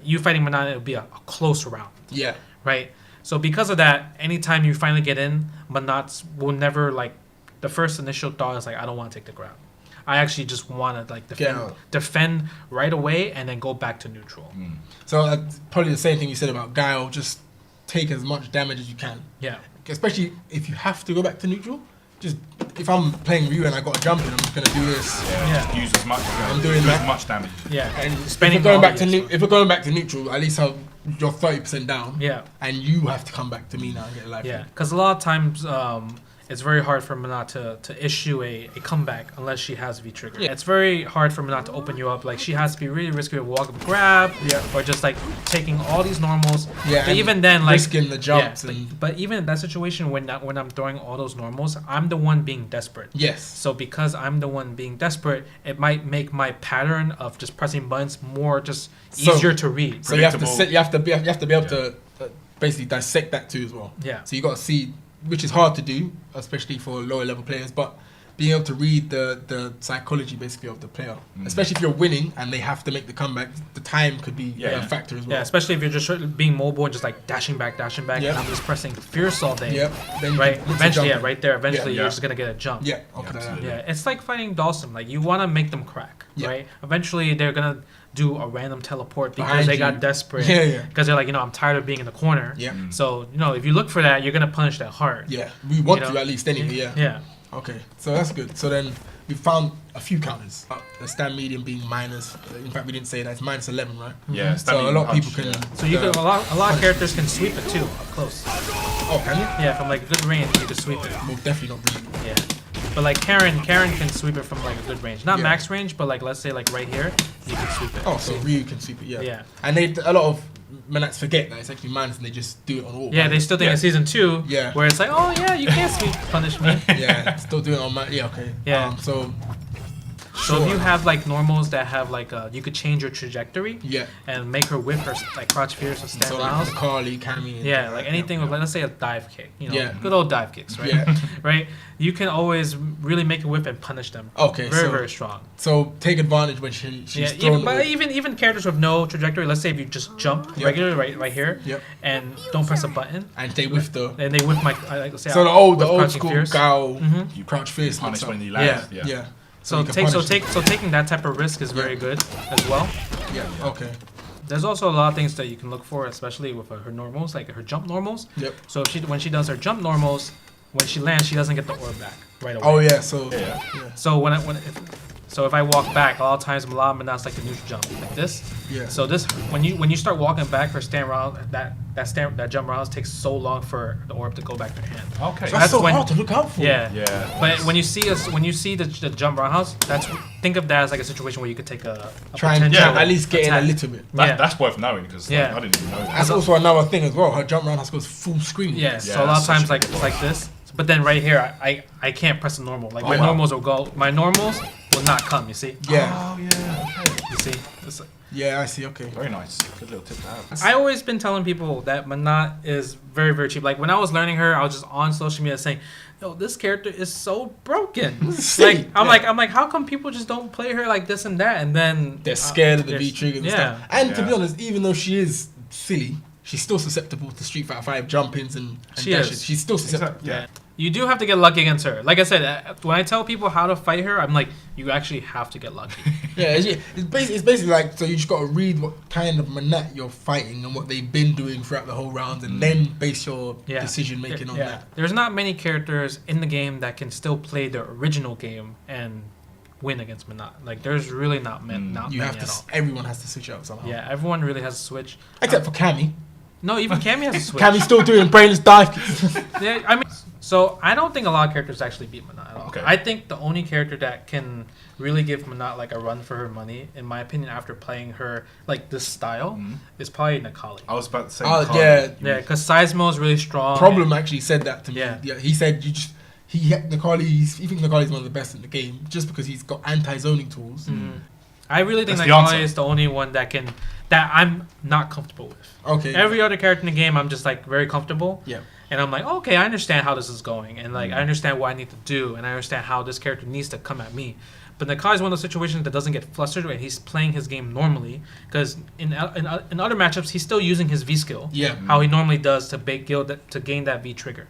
[SPEAKER 3] you fighting Menat, it would be a close round,
[SPEAKER 2] Yeah.
[SPEAKER 3] right? So because of that, anytime you finally get in, Menats will never the first initial thought is I don't want to take the ground. I actually just want to defend right away and then go back to neutral.
[SPEAKER 2] So probably the same thing you said about Guile. Just take as much damage as you can.
[SPEAKER 3] Yeah.
[SPEAKER 2] Especially if you have to go back to neutral. Just if I'm playing Ryu and I got a jump in, I'm just gonna do this.
[SPEAKER 3] Yeah.
[SPEAKER 1] Use as much.
[SPEAKER 2] I'm doing
[SPEAKER 1] use
[SPEAKER 2] that.
[SPEAKER 1] as much damage.
[SPEAKER 3] Yeah.
[SPEAKER 2] And
[SPEAKER 3] Spending
[SPEAKER 2] if we're going
[SPEAKER 3] all
[SPEAKER 2] back
[SPEAKER 3] the
[SPEAKER 2] to
[SPEAKER 3] extra.
[SPEAKER 2] if we're going back to neutral, at least you're 30% down.
[SPEAKER 3] Yeah.
[SPEAKER 2] And you have to come back to me now and get a life.
[SPEAKER 3] Yeah, because a lot of times it's very hard for Menat to issue a comeback unless she has V-Trigger. Yeah. It's very hard for Menat to open you up. She has to be really risky with walk up grab, or just taking all these normals.
[SPEAKER 2] Yeah,
[SPEAKER 3] but even then,
[SPEAKER 2] risking the jumps.
[SPEAKER 3] But even in that situation, when I'm throwing all those normals, I'm the one being desperate.
[SPEAKER 2] Yes.
[SPEAKER 3] So because I'm the one being desperate, it might make my pattern of just pressing buttons more easier to read.
[SPEAKER 2] So you have to be able to basically dissect that too as well.
[SPEAKER 3] Yeah.
[SPEAKER 2] So you got to see, which is hard to do, especially for lower level players, but being able to read the psychology basically of the player, especially if you're winning and they have to make the comeback, the time could be a factor as well.
[SPEAKER 3] Yeah, especially if you're just being mobile and just dashing back, and I'm just pressing fierce all day.
[SPEAKER 2] Yep. Then
[SPEAKER 3] Right. Eventually,
[SPEAKER 2] right
[SPEAKER 3] there. Eventually, you're just gonna get a jump.
[SPEAKER 2] Yeah. Okay.
[SPEAKER 1] absolutely.
[SPEAKER 3] Yeah. It's like fighting Dawson. You want to make them crack,
[SPEAKER 2] Yeah.
[SPEAKER 3] right? Eventually, they're gonna do a random teleport because
[SPEAKER 2] Behind
[SPEAKER 3] they
[SPEAKER 2] you.
[SPEAKER 3] got desperate.
[SPEAKER 2] Yeah.
[SPEAKER 3] Because they're I'm tired of being in the corner.
[SPEAKER 2] Yeah.
[SPEAKER 3] So if you look for that, you're gonna punish that hard.
[SPEAKER 2] Yeah. We want
[SPEAKER 3] You know?
[SPEAKER 2] to at least anyway. Yeah.
[SPEAKER 3] Yeah.
[SPEAKER 2] Okay. So that's good. So then we found a few counters. The stand medium being minus. In fact, we didn't say that. It's minus 11, right?
[SPEAKER 1] Yeah.
[SPEAKER 2] So a lot of people can.
[SPEAKER 3] So you can a lot of characters can sweep it too up close.
[SPEAKER 2] Oh, can you?
[SPEAKER 3] Yeah, from good range you can sweep it.
[SPEAKER 2] Well, definitely not Ryu.
[SPEAKER 3] Yeah. But Karen can sweep it from a good range. Not
[SPEAKER 2] Yeah.
[SPEAKER 3] max range, but let's say right here, you can sweep it.
[SPEAKER 2] Oh, so Ryu can sweep it. Yeah.
[SPEAKER 3] Yeah.
[SPEAKER 2] And a lot of Menats forget that it's actually minus, and they just do it on all.
[SPEAKER 3] Yeah, they still think in season 2,
[SPEAKER 2] Yeah.
[SPEAKER 3] where it's oh yeah, you can't sweep punish me.
[SPEAKER 2] Yeah, still doing it on my. Yeah. Okay.
[SPEAKER 3] Yeah.
[SPEAKER 2] So
[SPEAKER 3] if you have normals that have you could change your trajectory
[SPEAKER 2] yeah.
[SPEAKER 3] and make her whip her crouch fierce or stand
[SPEAKER 2] So
[SPEAKER 3] rounds.
[SPEAKER 2] Carly, Cammy. and
[SPEAKER 3] Yeah,
[SPEAKER 2] things that.
[SPEAKER 3] anything with let's say a dive kick,
[SPEAKER 2] Yeah.
[SPEAKER 3] good old dive kicks, right?
[SPEAKER 2] Yeah.
[SPEAKER 3] Right? You can always really make a whip and punish them.
[SPEAKER 2] Okay,
[SPEAKER 3] Very,
[SPEAKER 2] so-
[SPEAKER 3] very strong.
[SPEAKER 2] So take advantage when she's
[SPEAKER 3] Yeah,
[SPEAKER 2] throwing.
[SPEAKER 3] even characters with no trajectory, let's say if you just jump
[SPEAKER 2] Yep.
[SPEAKER 3] regularly right here
[SPEAKER 2] Yep.
[SPEAKER 3] and don't press a button,
[SPEAKER 2] And they with the.
[SPEAKER 3] and they whip let's say
[SPEAKER 2] So the
[SPEAKER 3] I'll
[SPEAKER 2] old
[SPEAKER 3] whip crouching
[SPEAKER 2] school
[SPEAKER 3] fierce.
[SPEAKER 2] Gao
[SPEAKER 1] You
[SPEAKER 2] crouch fierce
[SPEAKER 1] punish
[SPEAKER 2] mix
[SPEAKER 1] when
[SPEAKER 2] up.
[SPEAKER 1] he lands.
[SPEAKER 3] Yeah.
[SPEAKER 1] Yeah.
[SPEAKER 2] Yeah.
[SPEAKER 3] So
[SPEAKER 2] you can punish them.
[SPEAKER 3] taking that type of risk is very good as well.
[SPEAKER 2] Yeah. Okay.
[SPEAKER 3] There's also a lot of things that you can look for, especially with her normals, like her jump normals.
[SPEAKER 2] Yep.
[SPEAKER 3] So when she does her jump normals, when she lands, she doesn't get the orb back right away.
[SPEAKER 2] Oh yeah. So
[SPEAKER 1] Yeah.
[SPEAKER 3] So if I walk back, a lot of times Menat's like the neutral jump, like this.
[SPEAKER 2] yeah.
[SPEAKER 3] So this when you start walking back for stand round, that jump rounds takes so long for the orb to go back to her hand.
[SPEAKER 1] Okay.
[SPEAKER 2] So that's
[SPEAKER 3] that's
[SPEAKER 2] so
[SPEAKER 3] when-
[SPEAKER 2] hard to look out for.
[SPEAKER 3] Yeah.
[SPEAKER 1] Yeah.
[SPEAKER 3] But when you see the jump roundhouse, think of that as a situation where you could take a
[SPEAKER 2] Try and
[SPEAKER 3] potential
[SPEAKER 2] at least get in a
[SPEAKER 3] attack.
[SPEAKER 2] little bit.
[SPEAKER 3] Yeah.
[SPEAKER 1] That's worth knowing because
[SPEAKER 3] Yeah.
[SPEAKER 1] I didn't even know that.
[SPEAKER 2] That's also another thing as well. Her jump round has goes full screen.
[SPEAKER 3] Yeah,
[SPEAKER 1] Yeah,
[SPEAKER 3] so a lot of
[SPEAKER 1] that's
[SPEAKER 3] times
[SPEAKER 1] such a
[SPEAKER 3] it's like this. But then right here, I can't press a normal. My
[SPEAKER 1] wow.
[SPEAKER 3] normals will go. My normals will not come. You see?
[SPEAKER 2] Yeah.
[SPEAKER 1] Oh yeah. Okay.
[SPEAKER 3] You see? It's like-
[SPEAKER 2] Yeah. I see. Okay.
[SPEAKER 1] Very nice. Good little tip to have.
[SPEAKER 3] I always been telling people that Menat is very, very cheap. When I was learning her, I was just on social media saying, "Yo, this character is so broken." I'm like, how come people just don't play her like this and that? And then
[SPEAKER 2] They're scared of the
[SPEAKER 3] they're-
[SPEAKER 2] V triggers and
[SPEAKER 3] yeah.
[SPEAKER 2] stuff. And to be
[SPEAKER 1] Yeah.
[SPEAKER 2] honest, even though she is silly, she's still susceptible to Street Fighter 5 jump-ins and
[SPEAKER 3] She
[SPEAKER 2] dashes.
[SPEAKER 3] is.
[SPEAKER 2] She's still susceptible.
[SPEAKER 1] Exactly. Yeah.
[SPEAKER 3] You do have to get lucky against her. Like I said, when I tell people how to fight her, I'm like, you actually have to get lucky.
[SPEAKER 2] Yeah, it's basically like, so you just got to read what kind of Menat you're fighting and what they've been doing throughout the whole round and then base your decision making on that.
[SPEAKER 3] There's not many characters in the game that can still play the original game and win against Menat. There's really not many
[SPEAKER 2] You have
[SPEAKER 3] at
[SPEAKER 2] to,
[SPEAKER 3] all.
[SPEAKER 2] everyone has to switch out somehow.
[SPEAKER 3] Yeah, everyone really has to switch.
[SPEAKER 2] Except for Cammy.
[SPEAKER 3] No, even Cammy has to switch.
[SPEAKER 2] Cammy's still doing brainless dive kicks.
[SPEAKER 3] Yeah, I mean, so I don't think a lot of characters actually beat Menat at all.
[SPEAKER 1] Okay.
[SPEAKER 3] I think the only character that can really give Menat a run for her money, in my opinion, after playing her this style, is probably Nikali.
[SPEAKER 1] I was about to say.
[SPEAKER 2] Oh,
[SPEAKER 1] Carl,
[SPEAKER 2] yeah.
[SPEAKER 3] Yeah, because Seismo is really strong.
[SPEAKER 2] Problem actually said that to me.
[SPEAKER 3] Yeah.
[SPEAKER 2] Yeah, he said he thinks Nikali's one of the best in the game just because he's got anti-zoning tools.
[SPEAKER 3] Mhm. I really think
[SPEAKER 1] That's
[SPEAKER 3] that
[SPEAKER 1] the answer.
[SPEAKER 3] Kali is the only one that I'm not comfortable with.
[SPEAKER 2] Okay.
[SPEAKER 3] Every other character in the game, I'm just like very comfortable.
[SPEAKER 2] Yeah.
[SPEAKER 3] And I'm like, okay, I understand how this is going, and like I understand what I need to do, and I understand how this character needs to come at me. But Nakai is one of those situations that doesn't get flustered when he's playing his game normally, because in other matchups he's still using his V skill,
[SPEAKER 2] Yeah.
[SPEAKER 3] how he normally does to gain that V trigger,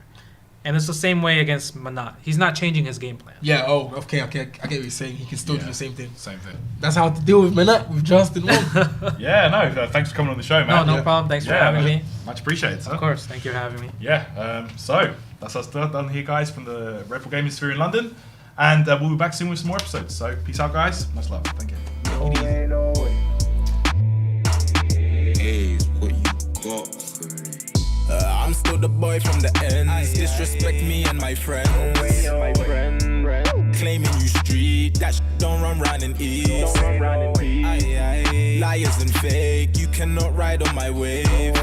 [SPEAKER 3] and it's the same way against Menat. He's not changing his game plan.
[SPEAKER 2] Yeah. Oh. Okay. Okay. I get what you're saying. He can still do the same thing.
[SPEAKER 1] Same thing.
[SPEAKER 2] That's how to deal with Menat with Justin Wong.
[SPEAKER 1] Yeah, no, thanks for coming on the show, man.
[SPEAKER 3] No
[SPEAKER 2] Yeah.
[SPEAKER 3] problem. Thanks for having me.
[SPEAKER 1] Much appreciated, sir.
[SPEAKER 3] Of course, thank you for having me.
[SPEAKER 1] Yeah, so that's us done here, guys, from the Red Bull Gaming Sphere in London. And we'll be back soon with some more episodes. So peace out, guys. Much love. Thank you.
[SPEAKER 4] No way, no way.
[SPEAKER 5] Hey, what you got for me? I'm still the boy from the ends. Disrespect me and my friends.
[SPEAKER 4] Wait, my friend.
[SPEAKER 5] Claiming you street, that don't run round in ease.
[SPEAKER 4] Don't run round in peace.
[SPEAKER 5] Liars and fake, you cannot ride on my wave.